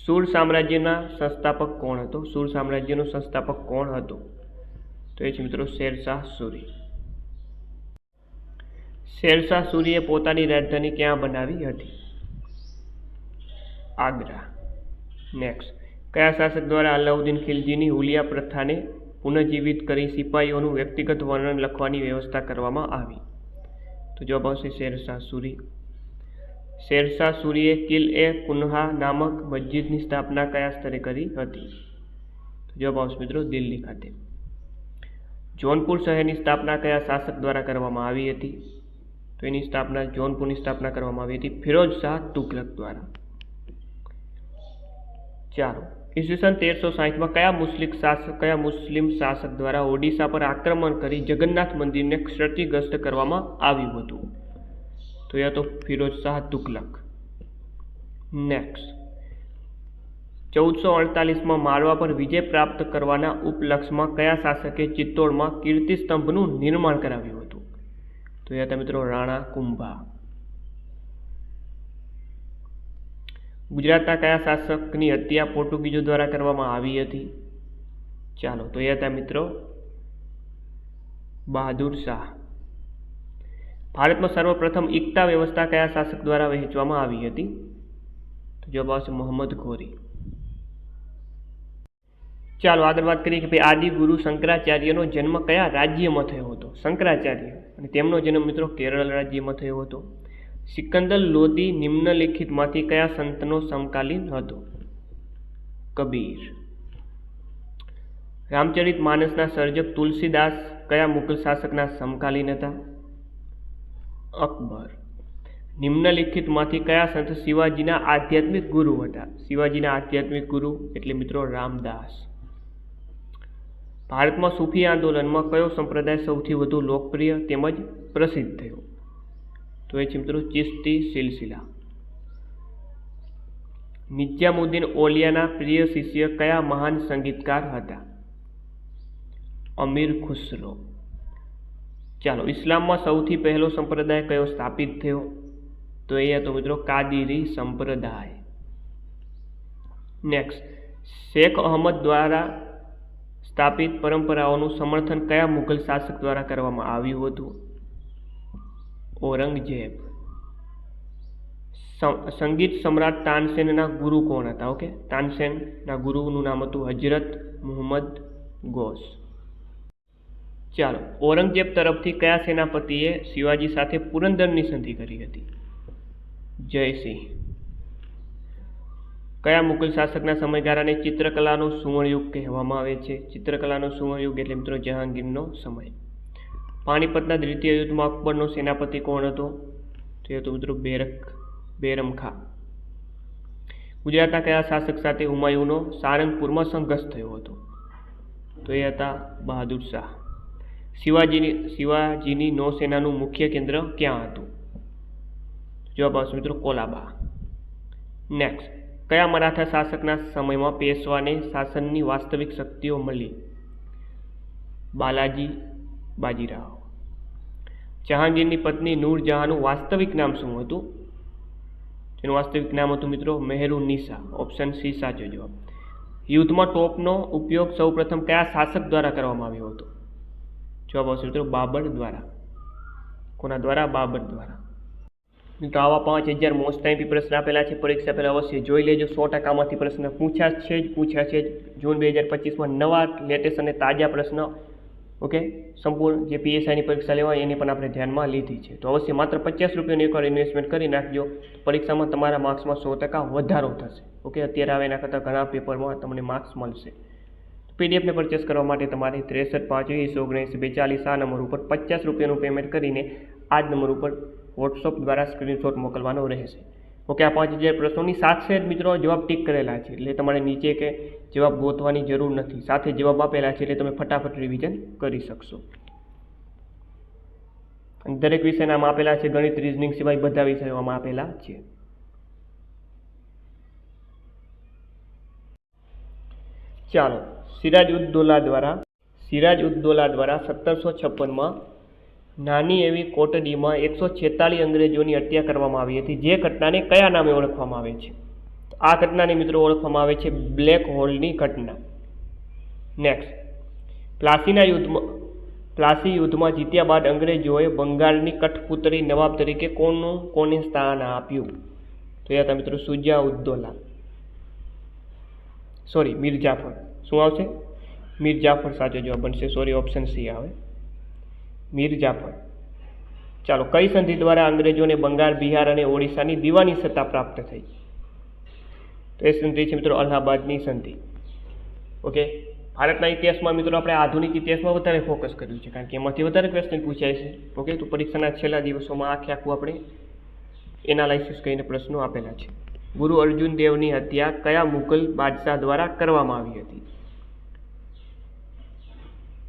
સુર સામ્રાજ્યના સંસ્થાપક કોણ હતો? સુર સામ્રાજ્યનો સંસ્થાપક કોણ હતો? તો એ છે મિત્રો શેરશાહ સૂરી. શેરશાહ સૂરીએ પોતાની રાજધાની ક્યાં બનાવી હતી? આગ્રા. નેક્સ્ટ, કયા શાસક દ્વારા અલાઉદ્દીન ખિલજીની હુલિયા પ્રથાને પુનઃજીવિત કરી સિપાહીઓનું વ્યક્તિગત વર્ણન લખવાની વ્યવસ્થા કરવામાં આવી? તો જવાબ આવશે શેરશાહ સૂરી. શેરશાહ સૂરીએ કિલ-એ-કુન્હા નામક મસ્જિદની સ્થાપના કયા સ્તરે કરી હતી? તો જવાબ આવશે મિત્રો દિલ્હી ખાતે. જોનપુર શહેરની સ્થાપના કયા શાસક દ્વારા કરવામાં આવી હતી? તો એની સ્થાપના જોનપુરની સ્થાપના કરવામાં આવી હતી ફિરોજ શાહ તુગલક દ્વારા. ચાલો, ઈસવીસન 1360માં કયા મુસ્લિમ શાસક દ્વારા ઓડિશા પર આક્રમણ કરી જગન્નાથ મંદિરને ક્ષતિગ્રસ્ત કરવામાં આવ્યું હતું? તો એ હતો ફિરોજ શાહ તુગલક. નેક્સ્ટ, 1448માં માળવા પર વિજય પ્રાપ્ત કરવાના ઉપલક્ષમાં કયા શાસકે ચિત્તોડમાં કીર્તિસ્તંભનું નિર્માણ કરાવ્યું હતું? તો એ હતા મિત્રો રાણા કુંભા. ગુજરાતના કયા શાસકની હત્યા પોર્ટુગીઝો દ્વારા કરવામાં આવી હતી? ચાલો, તો એ હતા મિત્રો બહાદુર શાહ. ભારતમાં સર્વપ્રથમ ઇકતા વ્યવસ્થા કયા શાસક દ્વારા વહેંચવામાં આવી હતી? તો જવાબ આવશે મોહમ્મદ ઘોરી. ચાલો, આગળ વાત કરીએ કે ભાઈ આદિ ગુરુ શંકરાચાર્યનો જન્મ કયા રાજ્યમાં થયો હતો? શંકરાચાર્ય અને તેમનો જન્મ મિત્રો કેરળ રાજ્યમાં થયો હતો. સિકંદર લોદી નિમ્નલિખિતમાંથી કયા સંતનો સમકાલીન હતો? કબીર. રામચરિત માનસના સર્જક તુલસીદાસ કયા મુઘલ શાસકના સમકાલીન હતા? અકબર. નિમ્નલિખિતમાંથી કયા સંત શિવાજીના આધ્યાત્મિક ગુરુ હતા? શિવાજીના આધ્યાત્મિક ગુરુ એટલે મિત્રો રામદાસ. ભારતમાં સૂફી આંદોલનમાં કયો સંપ્રદાય સૌથી વધુ લોકપ્રિય તેમજ પ્રસિદ્ધ થયો? તો એ છે મિત્રો ચિશ્તી સિલસિલા. નિજામુદ્દીન ઓલિયાના પ્રિય શિષ્ય કયા મહાન સંગીતકાર હતા? અમીર ખુસરો. ચાલો, ઇસ્લામમાં સૌથી પહેલો સંપ્રદાય કયો સ્થાપિત થયો? તો એ હતો મિત્રો કાદીરી સંપ્રદાય. નેક્સ્ટ, શેખ અહમદ દ્વારા સ્થાપિત પરંપરાઓનું સમર્થન કયા મુઘલ શાસક દ્વારા કરવામાં આવ્યું હતું? ઔરંગઝેબ. સંગીત સમ્રાટ તાનસેનના ગુરુ કોણ હતા? ઓકે, તાનસેનના ગુરુનું નામ હતું હજરત મુહમ્મદ ગોસ. ચાલો, ઔરંગઝેબ તરફથી કયા સેનાપતિએ શિવાજી સાથે પુરંદરની સંધિ કરી હતી? જયસિંહ. કયા મુઘલ શાસકના સમયગાળાને ચિત્રકલાનો સુવર્ણયુગ કહેવામાં આવે છે? ચિત્રકલાનો સુવર્ણયુગ એટલે મિત્રો જહાંગીરનો સમય. પાણીપતના દ્વિતીય યુદ્ધમાં અકબરનો સેનાપતિ કોણ હતો? તો એ હતો મિત્રો બેરમ ખાં. ગુજરાતના કયા શાસક સાથે હુમાયુનો સારંગપુરમાં સંઘર્ષ થયો હતો? તો એ હતા બહાદુર શાહ. શિવાજીની નૌસેનાનું મુખ્ય કેન્દ્ર ક્યાં હતું? જવાબ આવશે મિત્રો કોલાબા. નેક્સ્ટ, કયા મરાઠા શાસકના સમયમાં પેશવાને શાસનની વાસ્તવિક શક્તિઓ મળી? બાલાજી બાજીરાવ. જહાંગીરની પત્ની નૂરજહાંનું વાસ્તવિક નામ શું હતું? તેનું વાસ્તવિક નામ હતું મિત્રો મેહરુન્નિસા. ઓપ્શન સી સાચો જવાબ. યુદ્ધમાં તોપનો ઉપયોગ સૌપ્રથમ કયા શાસક દ્વારા કરવામાં આવ્યો હતો? જવાબ આવશે મિત્રો બાબર દ્વારા. કોના દ્વારા? બાબર દ્વારા. મિત્રો આવા 5000 મોસ્ટ ટાઈમ પ્રશ્ન આપેલા છે. પરીક્ષા પહેલાં અવશ્ય જોઈ લેજો. 100%માંથી પ્રશ્ન પૂછ્યા છે. જૂન 2025માં નવા લેટેસ્ટ અને તાજા પ્રશ્ન ઓકે સંપૂર્ણ જે PSIની પરીક્ષા લેવાય એની પણ આપણે ધ્યાનમાં લીધી છે. તો અવશ્ય માત્ર 50 રૂપિયાનું એકવાર ઇન્વેસ્ટમેન્ટ કરી નાખજો. પરીક્ષામાં તમારા માર્ક્સમાં 100% વધારો થશે. ઓકે અત્યારે આવે એના કરતાં ઘણા પેપરમાં તમને માર્ક્સ મળશે. પીડીએફને પરચેસ કરવા માટે તમારે 63 5 20 19 42 આ નંબર ઉપર 50 રૂપિયાનું પેમેન્ટ કરીને આ જ નંબર ઉપર વોટ્સઅપ દ્વારા સ્ક્રીનશોટ મોકલવાનો રહેશે. ઓકે આ 5000 પ્રશ્નોની સાથે જ મિત્રો જવાબ ટીક કરેલા છે એટલે તમારે નીચે કે જવાબ ગોતવાની જરૂર નથી. સાથે જવાબ આપેલા છે એટલે તમે ફટાફટ રિવિઝન કરી શકશો. દરેક વિષયના આમાં આપેલા છે. ગણિત રીઝનિંગ સિવાય બધા વિષયોમાં આપેલા છે. ચાલો સિરાજ ઉદ દૌલા દ્વારા 1756માં નાની એવી કોટડીમાં 146 અંગ્રેજોની હત્યા કરવામાં આવી હતી. જે ઘટનાને કયા નામે ઓળખવામાં આવે છે? આ ઘટનાને મિત્રો ઓળખવામાં આવે છે બ્લેક હોલની ઘટના. નેક્સ્ટ, પ્લાસી યુદ્ધમાં જીત્યા બાદ અંગ્રેજોએ બંગાળની કઠપૂતળી નવાબ તરીકે કોને સ્થાન આપ્યું? તો એ હતા મિત્રો સુજા ઉદ દૌલા. સોરી મીર જાફર. શું આવશે? મીર જાફર સાચો જવાબ બનશે. સોરી ઓપ્શન સી આવે મીર જાફર. ચાલો કઈ સંધિ દ્વારા અંગ્રેજોને બંગાળ, બિહાર અને ઓડિશાની દીવાની સત્તા પ્રાપ્ત થઈ? તો એ સંધિ છે મિત્રો અલ્હાબાદની સંધિ. ઓકે ભારતના ઇતિહાસમાં મિત્રો આપણે આધુનિક ઇતિહાસમાં વધારે ફોકસ કર્યું છે કારણ કે એમાંથી વધારે ક્વેશ્ચન પૂછાય છે. ઓકે તો પરીક્ષાના છેલ્લા દિવસોમાં આખું આપણે એનાલાઇસિસ કરીને પ્રશ્નો આપેલા છે. ગુરુ અર્જુન દેવની હત્યા કયા મુઘલ બાદશાહ દ્વારા કરવામાં આવી હતી?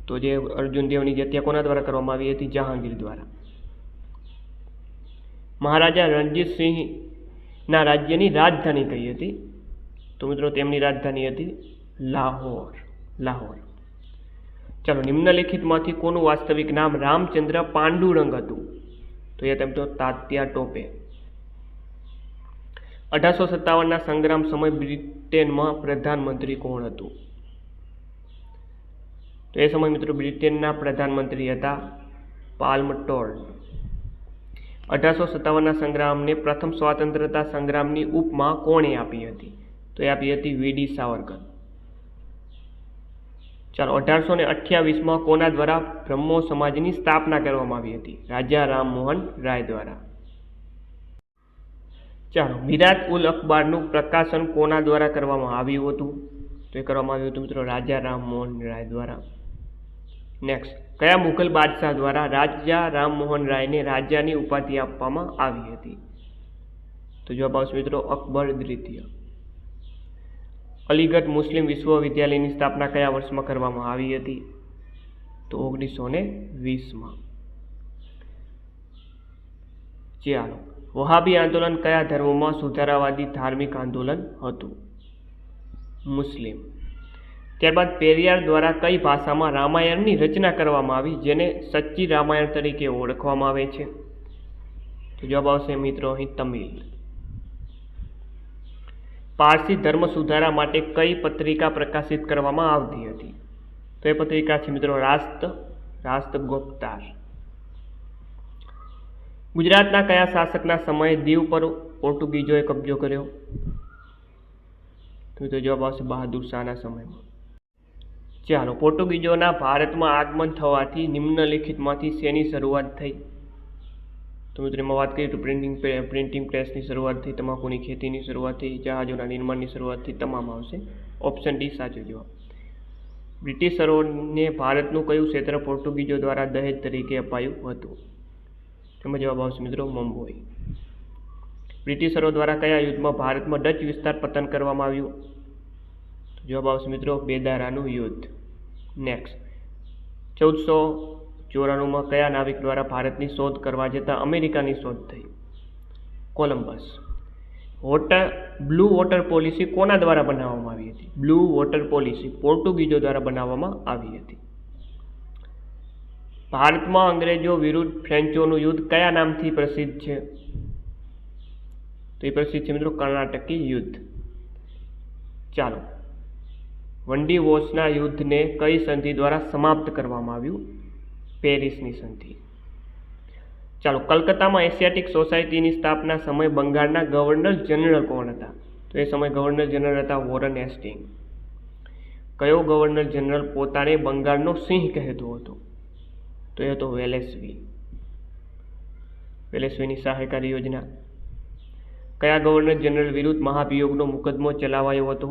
તો જે અર્જુન દેવની હત્યા કોના દ્વારા કરવામાં આવી હતી? જહાંગીર દ્વારા. મહારાજા રણજીત સિંહના રાજ્યની રાજધાની કઈ હતી? તો મિત્રો તેમની રાજધાની હતી લાહોર. ચાલો નિમ્નલિખિતમાંથી કોનું વાસ્તવિક નામ રામચંદ્ર પાંડુરંગ હતું? તો એ તેમનો તાત્યા ટોપે. 1857ના સંગ્રામ સમય બ્રિટેનમાં પ્રધાનમંત્રી કોણ હતું? તો એ સમય મિત્રો બ્રિટેનના પ્રધાનમંત્રી હતા પાલ્મટોર્ન. 1857ના સંગ્રામને પ્રથમ સ્વાતંત્રતા સંગ્રામની ઉપમા કોણે આપી હતી? તો એ આપી હતી વીડી સાવરકર. ચાલો 1828માં કોના દ્વારા બ્રહ્મો સમાજની સ્થાપના કરવામાં આવી હતી? રાજા રામમોહન રાય દ્વારા. ચાલો મિરાત ઉલ અખબારનું પ્રકાશન કોના દ્વારા કરવામાં આવ્યું હતું? તો એ કરવામાં આવ્યું હતું મિત્રો રાજા રામમોહન રાય દ્વારા. નેક્સ્ટ, કયા મુઘલ બાદશાહ દ્વારા રાજા રામમોહન રાયને રાજાની ઉપાધિ આપવામાં આવી હતી? તો જવાબ આવશે મિત્રો અકબર દ્વિતીય. અલીગઢ મુસ્લિમ વિશ્વવિદ્યાલયની સ્થાપના કયા વર્ષમાં કરવામાં આવી હતી? તો 1920માં. ચાલો વહાબી આંદોલન કયા ધર્મમાં સુધારાવાદી ધાર્મિક આંદોલન હતું? મુસ્લિમ. ત્યારબાદ પેરિયાર દ્વારા કઈ ભાષામાં રામાયણની રચના કરવામાં આવી જેને સચ્ચી રામાયણ તરીકે ઓળખવામાં આવે છે? તો જવાબ આવશે મિત્રો અહીં તમિલ. પારસી ધર્મ સુધારા માટે કઈ પત્રિકા પ્રકાશિત કરવામાં આવતી હતી? તો એ પત્રિકા છે મિત્રો રાષ્ટ્રગોપ્તાર. ગુજરાતના કયા શાસકના સમયે દીવ પર પોર્ટુગીઝોએ કબજો કર્યો? તો જવાબ આવશે બહાદુર શાહના સમયમાં. ચાલો પોર્ટુગીઝોના ભારતમાં આગમન થવાથી નિમ્નલિખિતમાંથી શેની શરૂઆત થઈ? તો મિત્રો એમાં વાત કરીએ તો પ્રિન્ટિંગ પ્રેસની શરૂઆત થઈ, તમાકુની ખેતીની શરૂઆત થઈ, જહાજોના નિર્માણની શરૂઆત થઈ, તમામ આવશે. ઓપ્શન ડી સાચો જવાબ. બ્રિટિશરોને ભારતનું કયું ક્ષેત્ર પોર્ટુગીઝો દ્વારા દહેજ તરીકે અપાયું હતું? તેમાં જવાબ આવશે મિત્રો મુંબઈ. બ્રિટિશરો દ્વારા કયા યુદ્ધમાં ભારતમાં ડચ વિસ્તાર પતન કરવામાં આવ્યું? જવાબ આવશે મિત્રો બેદારાનું યુદ્ધ. નેક્સ્ટ, 1494માં કયા નાવિક દ્વારા ભારતની શોધ કરવા જતાં અમેરિકાની શોધ થઈ? કોલંબસ. બ્લુ વોટર પોલિસી કોના દ્વારા બનાવવામાં આવી હતી? બ્લુ વોટર પોલિસી પોર્ટુગીઝો દ્વારા બનાવવામાં આવી હતી. ભારતમાં અંગ્રેજો વિરુદ્ધ ફ્રેન્ચોનું યુદ્ધ કયા નામથી પ્રસિદ્ધ છે? તો એ પ્રસિદ્ધ છે મિત્રો કર્ણાટકી યુદ્ધ. ચાલો, વંડી વોશના યુદ્ધને કઈ સંધિ દ્વારા સમાપ્ત કરવામાં આવ્યું? પેરિસની સંધિ. ચાલો, કલકત્તામાં એશિયાટિક સોસાયટીની સ્થાપના સમયે બંગાળના ગવર્નર જનરલ કોણ હતા? તો એ સમયે ગવર્નર જનરલ હતા વોરન હેસ્ટિંગ. કયો ગવર્નર જનરલ પોતાને બંગાળનો સિંહ કહેતો હતો? તો એ હતો વેલેસ્લી. વેલેસ્લીની સહાયકારી યોજના. કયા ગવર્નર જનરલ વિરુદ્ધ મહાભિયોગનો મુકદ્દમો ચલાવાયો હતો?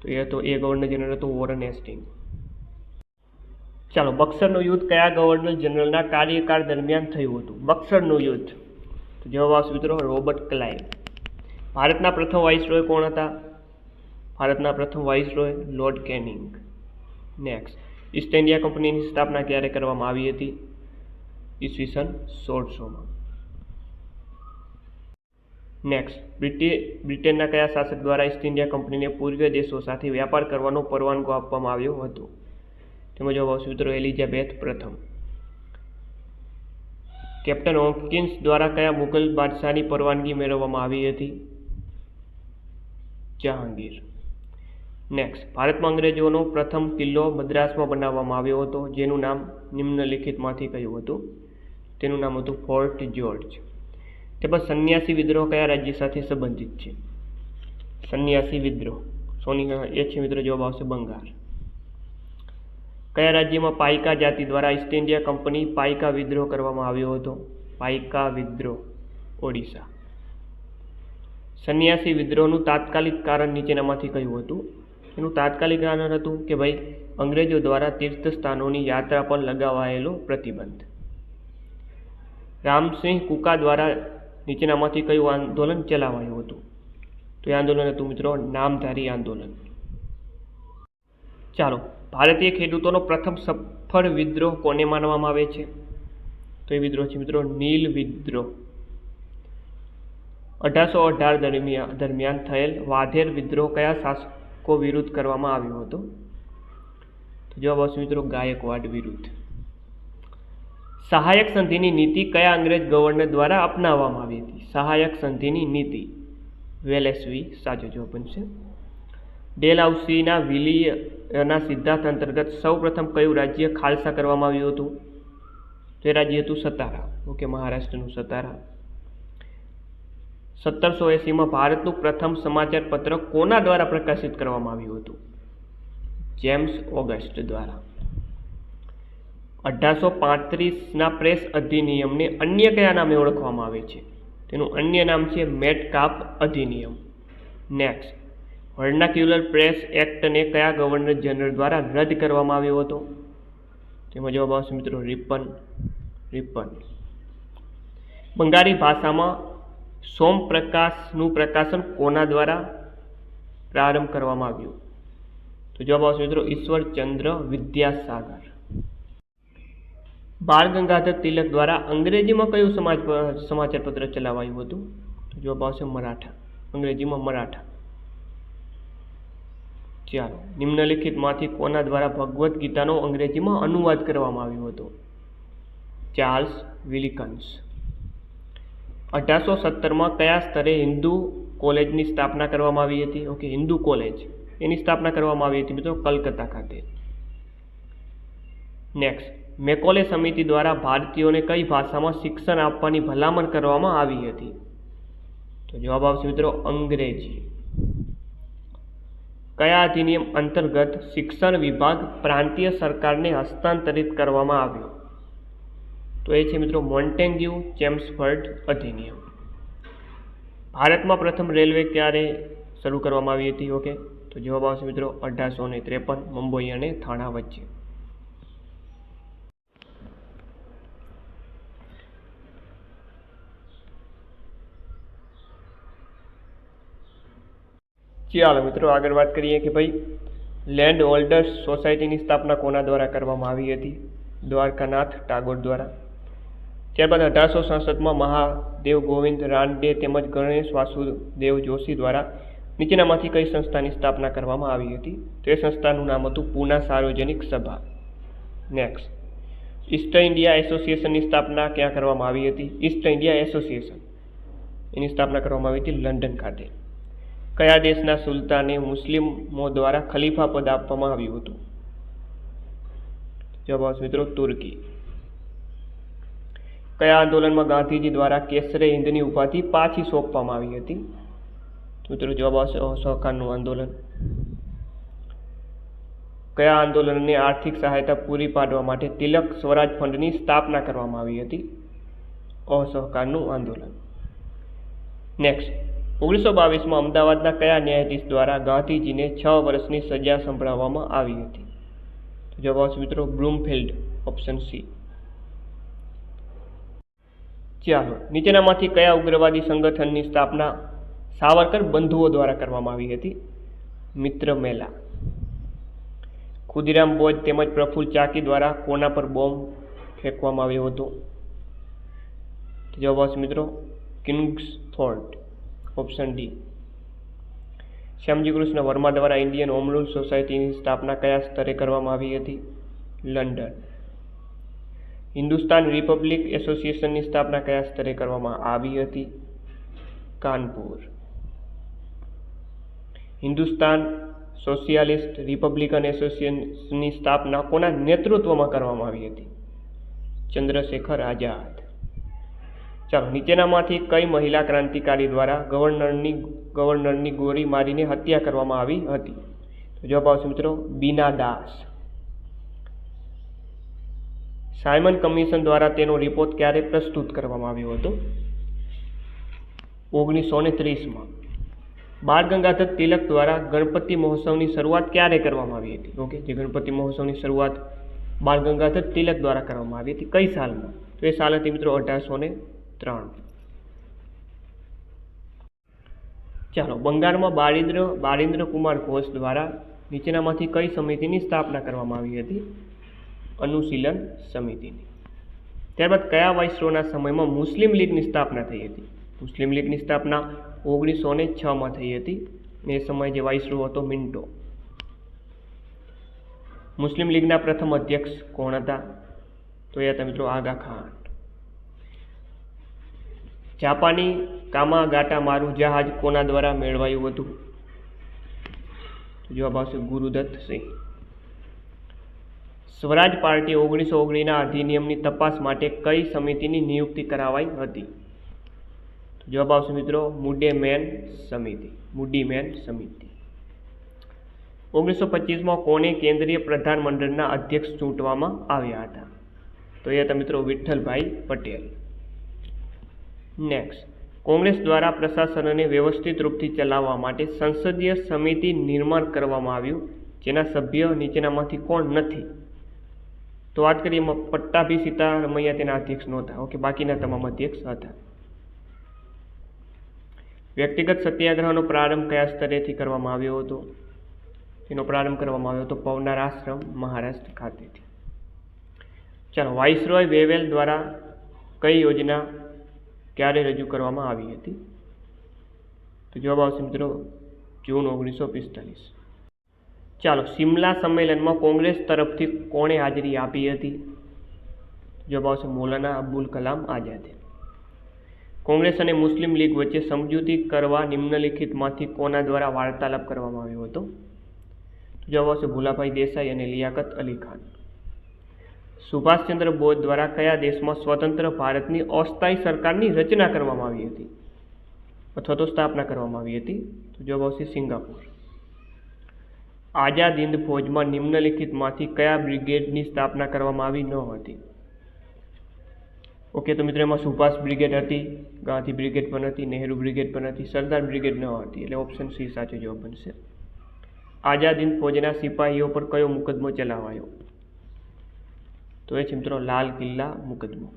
તો એ ગવર્નર જનરલ હતો વોરન હેસ્ટિંગ. ચાલો, બક્સરનું યુદ્ધ કયા ગવર્નર જનરલના કાર્યકાળ દરમિયાન થયું હતું? બક્સરનું યુદ્ધ. તો જવાબ આવશે મિત્રો રોબર્ટ ક્લાઇવ. ભારતના પ્રથમ વાઇસરોય કોણ હતા? ભારતના પ્રથમ viceroy lord canning. Next, East India કંપનીની સ્થાપના ક્યારે કરવામાં આવી હતી? ઈસવીસન 1600માં. નેક્સ્ટ, બ્રિટનના કયા શાસક દ્વારા ઈસ્ટ ઇન્ડિયા કંપનીને પૂર્વીય દેશો સાથે વ્યાપાર કરવાનો પરવાનગો આપવામાં આવ્યો હતો? તેમાં જવાબ આવશે મિત્રો એલિઝાબેથ પ્રથમ. કેપ્ટન હોકિન્સ દ્વારા કયા મુગલ બાદશાહની પરવાનગી મેળવવામાં આવી હતી? જહાંગીર. નેક્સ્ટ, ભારતમાં અંગ્રેજોનો પ્રથમ કિલ્લો મદ્રાસમાં બનાવવામાં આવ્યો હતો, જેનું નામ નિમ્નલિખિતમાંથી કયું હતું? તેનું નામ હતું ફોર્ટ જ્યોર્જ. તે પછી સંન્યાસી વિદ્રોહ કયા રાજ્ય સાથે સંબંધિત છે? સંન્યાસી વિદ્રોહ એ છે મિત્રો જવાબ આવશે બંગાળ. કયા રાજ્યમાં પાઇકા જાતિ દ્વારા ઈસ્ટ ઇન્ડિયા કંપની પાઇકા વિદ્રોહ કરવામાં આવ્યો હતો? પાઇકા વિદ્રોહ ઓડિશા. સંન્યાસી વિદ્રોહનું તાત્કાલિક કારણ નીચેનામાંથી કયું હતું? એનું તાત્કાલિક કારણ હતું કે ભાઈ અંગ્રેજો દ્વારા તીર્થ સ્થાનોની યાત્રા પર લગાવાયેલો પ્રતિબંધ. રામસિંહ કુકા દ્વારા નીચેનામાંથી કયું આંદોલન ચલાવાયું હતું? તો એ આંદોલન હતું મિત્રો નામધારી આંદોલન. ચાલો, ભારતીય ખેડૂતોનો પ્રથમ સફળ વિદ્રોહ કોને માનવામાં આવે છે? તો એ વિદ્રોહ છે મિત્રો નીલ વિદ્રોહ. 1818 દરમિયાન થયેલ વાધેર વિદ્રોહ કયા શાસકો વિરુદ્ધ કરવામાં આવ્યો હતો? તો જવાબ આવશે મિત્રો ગાયકવાડ વિરુદ્ધ. સહાયક સંધિની નીતિ કયા અંગ્રેજ ગવર્નર દ્વારા અપનાવવામાં આવી હતી? સહાયક સંધિની નીતિ વેલેસ્લી સાચો જવાબ બનશે. ડેલહાઉસીના વિલિયના સિદ્ધાંત અંતર્ગત સૌપ્રથમ કયું રાજ્ય ખાલસા કરવામાં આવ્યું હતું? તે રાજ્ય હતું સતારા. ઓકે, મહારાષ્ટ્રનું સતારા. 1780માં ભારતનું પ્રથમ સમાચાર પત્ર કોના દ્વારા પ્રકાશિત કરવામાં આવ્યું હતું? જેમ્સ ઓગસ્ટ દ્વારા. 1835ના પ્રેસ અધિનિયમને અન્ય કયા નામે ઓળખવામાં આવે છે? તેનું અન્ય નામ છે મેટકાપ અધિનિયમ. નેક્સ્ટ, વર્નાક્યુલર પ્રેસ એક્ટને કયા ગવર્નર જનરલ દ્વારા રદ કરવામાં આવ્યો હતો? તેમાં જવાબ આવશે મિત્રો રિપન. બંગાળી ભાષામાં સોમપ્રકાશનું પ્રકાશન કોના દ્વારા પ્રારંભ કરવામાં આવ્યું? તો જવાબ આવશે મિત્રો ઈશ્વરચંદ્ર વિદ્યાસાગર. બાળ ગંગાધર તિલક દ્વારા અંગ્રેજીમાં કયું સમાચાર પત્ર ચલાવાયું હતું? તો જવાબ આવશે મરાઠા. અંગ્રેજીમાં મરાઠા. ચાલો, નિમ્નલિખિતમાંથી કોના દ્વારા ભગવદ્ ગીતાનો અંગ્રેજીમાં અનુવાદ કરવામાં આવ્યો હતો? ચાર્લ્સ વિલિકન્સ. 1817માં કયા સ્તરે હિન્દુ કોલેજની સ્થાપના કરવામાં આવી હતી? ઓકે, હિન્દુ કોલેજ એની સ્થાપના કરવામાં આવી હતી મિત્રો કલકત્તા ખાતે. નેક્સ્ટ, મેકોલે સમિતિ દ્વારા ભારતીયોને કઈ ભાષામાં શિક્ષણ આપવાની ભલામણ કરવામાં આવી હતી? તો જવાબ આવશે મિત્રો અંગ્રેજી. કયા અધિનિયમ અંતર્ગત શિક્ષણ વિભાગ પ્રાંતીય સરકારને હસ્તાંતરિત કરવામાં આવ્યો? તો એ છે મિત્રો મોન્ટેગ્યુ ચેમ્સફર્ડ અધિનિયમ. ભારતમાં પ્રથમ રેલવે ક્યારે શરૂ કરવામાં આવી હતી? ઓકે, તો જવાબ આવશે મિત્રો 1853 મુંબઈ અને થાણા વચ્ચે. ચાલો મિત્રો આગળ વાત કરીએ કે ભાઈ લેન્ડ હોલ્ડર્સ સોસાયટીની સ્થાપના કોના દ્વારા કરવામાં આવી હતી? દ્વારકાનાથ ટાગોર દ્વારા. ત્યારબાદ 1867માં મહાદેવ ગોવિંદ રાનડે તેમજ ગણેશ વાસુદેવ જોશી દ્વારા નીચેનામાંથી કઈ સંસ્થાની સ્થાપના કરવામાં આવી હતી? તે સંસ્થાનું નામ હતું પૂના સાર્વજનિક સભા. નેક્સ્ટ, ઈસ્ટ ઇન્ડિયા એસોસિએશનની સ્થાપના ક્યાં કરવામાં આવી હતી? ઈસ્ટ ઇન્ડિયા એસોસિએશન એની સ્થાપના કરવામાં આવી હતી લંડન ખાતે. કયા દેશના સુલતાને મુસ્લિમો દ્વારા ખલીફા પદ આપવામાં આવ્યું હતું? જવાબ આવશે મિત્રો તુર્કી. કયા આંદોલનમાં ગાંધીજી દ્વારા કેસરે હિંદની ઉપાધિ પાછી સોંપવામાં આવી હતી? મિત્રો જવાબ આવશે અસહકારનું આંદોલન. કયા આંદોલનને આર્થિક સહાયતા પૂરી પાડવા માટે તિલક સ્વરાજ ફંડની સ્થાપના કરવામાં આવી હતી? અસહકારનું આંદોલન. નેક્સ્ટ, 1922માં અમદાવાદના કયા ન્યાયાધીશ દ્વારા ગાંધીજીને 6 વર્ષની સજા સંભળાવવામાં આવી હતી? જવાબ આવશે મિત્રો બ્લૂમફિલ્ડ, ઓપ્શન સી. ચાલો, નીચેનામાંથી કયા ઉગ્રવાદી સંગઠનની સ્થાપના સાવરકર બંધુઓ દ્વારા કરવામાં આવી હતી? મિત્ર મેલા. ખુદીરામ બોઝ તેમજ પ્રફુલ્લ ચાકી દ્વારા કોના પર બોમ્બ ફેંકવામાં આવ્યો હતો? જવાબ આવશે મિત્રો કિંગ્સફોર્ડ, ઓપ્શન ડી. શ્યામજી કૃષ્ણ વર્મા દ્વારા ઇન્ડિયન હોમ રૂલ સોસાયટીની સ્થાપના કયા સ્તરે કરવામાં આવી હતી? લંડન. હિન્દુસ્તાન રિપબ્લિક એસોસિએશનની સ્થાપના કયા સ્તરે કરવામાં આવી હતી? કાનપુર. હિન્દુસ્તાન સોશિયાલિસ્ટ રિપબ્લિકન એસોસિએશનની સ્થાપના કોના નેતૃત્વમાં કરવામાં આવી હતી? ચંદ્રશેખર આઝાદ. ચાલો, નીચેનામાંથી કઈ મહિલા ક્રાંતિકારી દ્વારા ગવર્નરની ગોળી મારીને હત્યા કરવામાં આવી હતી? તો જવાબ આવશે મિત્રો બીના દાસ. સાયમન કમિશન દ્વારા તેનો રિપોર્ટ ક્યારે પ્રસ્તુત કરવામાં આવ્યો હતો? 1930માં. બાળ ગંગાધર તિલક દ્વારા ગણપતિ મહોત્સવની શરૂઆત ક્યારે કરવામાં આવી હતી? ઓકે, જે ગણપતિ મહોત્સવની શરૂઆત બાળ ગંગાધર તિલક દ્વારા કરવામાં આવી હતી, કઈ સાલમાં? તો એ સાલ હતી મિત્રો 1803. ચાલો, બંગાળમાં બાળેન્દ્ર કુમાર ઘોષ દ્વારા નીચેનામાંથી કઈ સમિતિની સ્થાપના કરવામાં આવી હતી? અનુશીલન સમિતિની. ત્યારબાદ કયા વાઇસરોયના સમયમાં મુસ્લિમ લીગની સ્થાપના થઈ હતી? મુસ્લિમ લીગની સ્થાપના 1906માં થઈ હતી. એ સમયે જે વાઇસરોય હતો મિન્ટો. મુસ્લિમ લીગના પ્રથમ અધ્યક્ષ કોણ હતા? તો એ હતા મિત્રો આગા ખાન. જાપાની કામાગાટા મારું જહાજ કોના દ્વારા મેળવાયું હતું? જવાબ આવશે ગુરુદત્ત સિંહ. સ્વરાજ પાર્ટી 1919ના અધિનિયમની તપાસ માટે કઈ સમિતિની નિયુક્તિ કરાવાઈ હતી? જવાબ આવશે મિત્રો મૂડીમેન સમિતિ. 1925માં કોને કેન્દ્રીય પ્રધાનમંડળના અધ્યક્ષ ચૂંટવામાં આવ્યા હતા? તો એ હતા મિત્રો વિઠ્ઠલભાઈ પટેલ. નેક્સ્ટ, કોંગ્રેસ દ્વારા પ્રશાસનને વ્યવસ્થિત રૂપથી ચલાવવા માટે સંસદીય સમિતિ નિર્માણ કરવામાં આવ્યું, જેના સભ્ય નીચેનામાંથી કોણ નથી? તો વાત કરીએ પટ્ટાભી સીતારમૈયા તેના અધ્યક્ષ નહોતા. ઓકે, બાકીના તમામ અધ્યક્ષ હતા. વ્યક્તિગત સત્યાગ્રહનો પ્રારંભ કયા સ્તરેથી કરવામાં આવ્યો હતો? તેનો પ્રારંભ કરવામાં આવ્યો હતો પવનાર આશ્રમ, મહારાષ્ટ્ર ખાતેથી. ચાલો, વાઇસરોય વેવેલ દ્વારા કઈ યોજના ક્યારે રજૂ કરવામાં આવી હતી? તો જવાબ આવશે મિત્રો જૂન 1945. ચાલો, સિમલા સંમેલનમાં કોંગ્રેસ તરફથી કોણે હાજરી આપી હતી? જવાબ આવશે મૌલાના અબુલ કલામ આઝાદે. કોંગ્રેસ અને મુસ્લિમ લીગ વચ્ચે સમજૂતી કરવા નિમ્નલિખિતમાંથી કોના દ્વારા વાર્તાલાપ કરવામાં આવ્યો હતો? જવાબ આવશે ભુલાભાઈ દેસાઈ અને લિયાકત અલી ખાન. સુભાષચંદ્ર બોઝ દ્વારા કયા દેશમાં સ્વતંત્ર ભારતની અસ્થાયી સરકારની રચના કરવામાં આવી હતી અથવા તો સ્થાપના કરવામાં આવી હતી? તો જવાબ આવશે સિંગાપુર. આઝાદ હિંદ ફૌજમાં નિમ્નલિખિતમાંથી કયા બ્રિગેડની સ્થાપના કરવામાં આવી ન હતી? ઓકે, તો મિત્રો એમાં સુભાષ બ્રિગેડ હતી, ગાંધી બ્રિગેડ પણ હતી, નહેરુ બ્રિગેડ પણ હતી, સરદાર બ્રિગેડ ન હતી. એટલે ઓપ્શન સી સાચો જવાબ બનશે. આઝાદ હિંદ ફૌજના સિપાહીઓ પર કયો મુકદ્દમો ચલાવાયો? તો એ છે મિત્રો લાલ કિલ્લા મુકદ્દમો.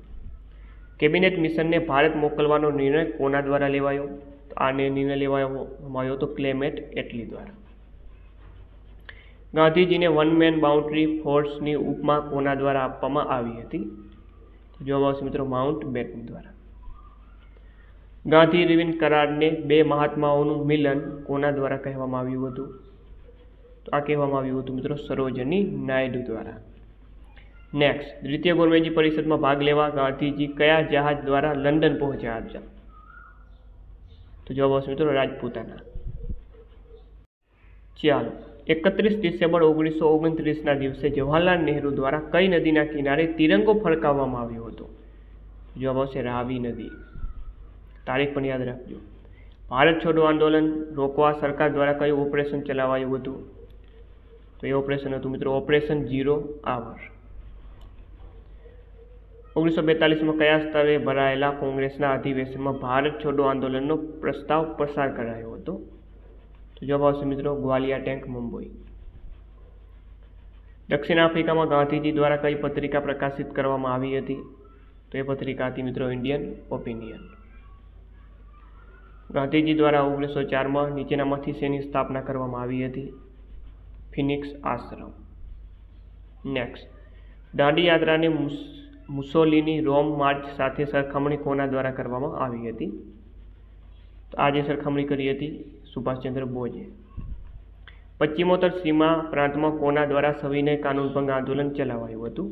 કેબિનેટ મિશનને ભારત મોકલવાનો નિર્ણય કોના દ્વારા લેવાયો? તો આને નિર્ણય લેવામાં આવ્યો હતો ક્લેમેન્ટ એટલી દ્વારા. ગાંધીજીને વન મેન બાઉન્ડ્રી ફોર્સની ઉપમા કોના દ્વારા આપવામાં આવી હતી? જવાબ આવશે મિત્રો માઉન્ટ બેટન દ્વારા. ગાંધી ઇરવિન કરારને બે મહાત્માઓનું મિલન કોના દ્વારા કહેવામાં આવ્યું હતું? તો આ કહેવામાં આવ્યું હતું મિત્રો સરોજની નાયડુ દ્વારા. નેક્સ્ટ, દ્વિતીય ગોળમેજી પરિષદમાં ભાગ લેવા ગાંધીજી કયા જહાજ દ્વારા લંડન પહોંચ્યા હતા? તો જવાબ આવશે મિત્રો રાજપૂતાના. ચાલો, 31 ડિસેમ્બર 1929ના દિવસે જવાહરલાલ નહેરુ દ્વારા કઈ નદીના કિનારે તિરંગો ફરકાવવામાં આવ્યો હતો? જવાબ આવશે રાવી નદી. તારીખ પણ યાદ રાખજો. ભારત છોડો આંદોલન રોકવા સરકાર દ્વારા કયું ઓપરેશન ચલાવાયું હતું? તો એ ઓપરેશન હતું મિત્રો ઓપરેશન ઝીરો આવર. 1942માં કયા સ્તરે ભરાયેલા કોંગ્રેસના અધિવેશનમાં ભારત છોડો આંદોલનનો પ્રસ્તાવ પસાર કરાયો હતો? તો જવાબ આવશે મિત્રો ગ્વાલિયા ટેન્ક મુંબઈ. દક્ષિણ આફ્રિકામાં ગાંધીજી દ્વારા કઈ પત્રિકા પ્રકાશિત કરવામાં આવી હતી? તો એ પત્રિકા હતી મિત્રો ઇન્ડિયન ઓપિનિયન. ગાંધીજી દ્વારા 1904માં નીચેનામાંથી શેની સ્થાપના કરવામાં આવી હતી? ફિનિક્સ આશ્રમ. નેક્સ્ટ, દાંડી યાત્રાને મુસોલિની રોમ માર્ચ સાથે સરખામણી કોના દ્વારા કરવામાં આવી હતી? તો આજે સરખામણી કરી હતી સુભાષચંદ્ર બોઝે. પશ્ચિમોત્તર સીમા પ્રાંતમાં કોના દ્વારા સવિનય કાનૂન ભંગ આંદોલન ચલાવાયું હતું?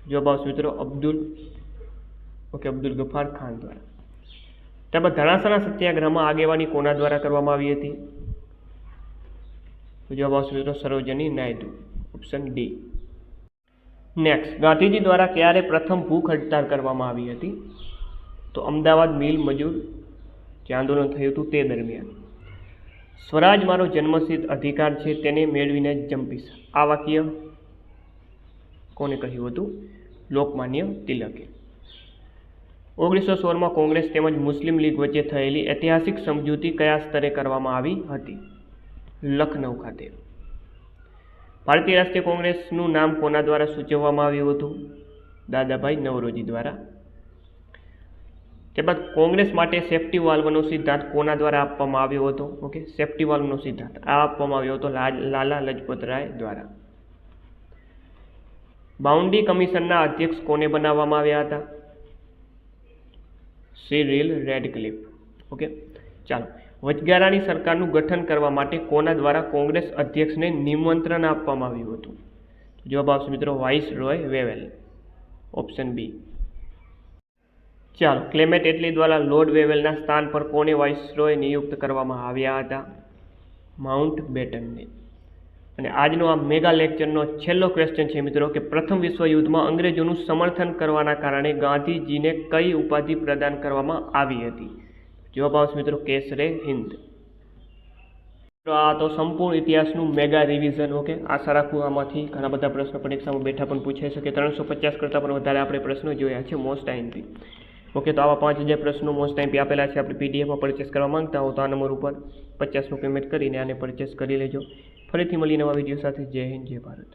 જવાબ આવશે મિત્રો અબ્દુલ ગફાર ખાન દ્વારા. ત્યારબાદ ધણાસાના સત્યાગ્રહમાં આગેવાની કોના દ્વારા કરવામાં આવી હતી? તો જવાબ આવશે મિત્રો Sarojini Naidu. Option D. Next, Gandhiji દ્વારા ક્યારે પ્રથમ ભૂખ હડતાળ કરવામાં આવી હતી? તો અમદાવાદ મિલ મજૂર જે આંદોલન થયું હતું તે દરમિયાન. સ્વરાજ મારો જન્મસિદ્ધ અધિકાર છે, તેને મેળવીને જ જંપીશ. આ વાક્ય કોને કહ્યું હતું? લોકમાન્ય તિલકે. 1916માં કોંગ્રેસ તેમજ મુસ્લિમ લીગ વચ્ચે થયેલી ઐતિહાસિક સમજૂતી કયા સ્તરે કરવામાં આવી હતી? લખનૌ ખાતે. ભારતીય રાષ્ટ્રીય કોંગ્રેસનું નામ કોના દ્વારા સૂચવવામાં આવ્યું હતું? દાદાભાઈ નવરોજી દ્વારા. ત્યારબાદ કોંગ્રેસ માટે સેફ્ટી વાલ્વનો સિદ્ધાંત કોના દ્વારા આપવામાં આવ્યો હતો? ઓકે, સેફ્ટી વાલ્વનો સિદ્ધાંત આ આપવામાં આવ્યો હતો લાલા લજપતરાય દ્વારા. બાઉન્ડ્રી કમિશનના અધ્યક્ષ કોને બનાવવામાં આવ્યા હતા? Cyril Radcliffe. ઓકે, ચાલો, વચગાળાની સરકારનું ગઠન કરવા માટે કોના દ્વારા કોંગ્રેસ અધ્યક્ષને નિમંત્રણ આપવામાં આવ્યું હતું? જવાબ આવશે મિત્રો વાઇસરોય વેવેલ. Option B. ચાલો, ક્લેમેટ એટલી દ્વારા લોર્ડ વેવેલના સ્થાન પર કોને વાઇસરોય નિયુક્ત કરવામાં આવ્યા હતા? માઉન્ટ બેટનને. અને આજનો આ મેગા લેક્ચરનો છેલ્લો ક્વેશ્ચન છે મિત્રો કે પ્રથમ વિશ્વ યુદ્ધમાં અંગ્રેજોનું સમર્થન કરવાના કારણે ગાંધીજીને કઈ ઉપાધિ પ્રદાન કરવામાં આવી હતી? જવાબ આવશે મિત્રો કેસરે હિન્દ. આ તો સંપૂર્ણ ઇતિહાસનું મેગા રિવિઝન. ઓકે, આશા રાખું આમાંથી ઘણા બધા પ્રશ્નો પરીક્ષામાં બેઠા પણ પૂછાઈ શકે. 350 કરતાં પણ વધારે આપણે પ્રશ્નો જોયા છે મોસ્ટ આઈએમપી. ઓકે, તો આવા 5000 પ્રશ્નો મોસ્ટ આઈએમપી આપેલા છે. આપણે પીડીએફમાં પરચેસ કરવા માંગતા હો તો આ નંબર ઉપર 50નું પેમેન્ટ કરીને આને પરચેસ કરી લેજો. ફરીથી મળીએ નવા વિડીયો સાથે. જય હિન્દ, જય ભારત.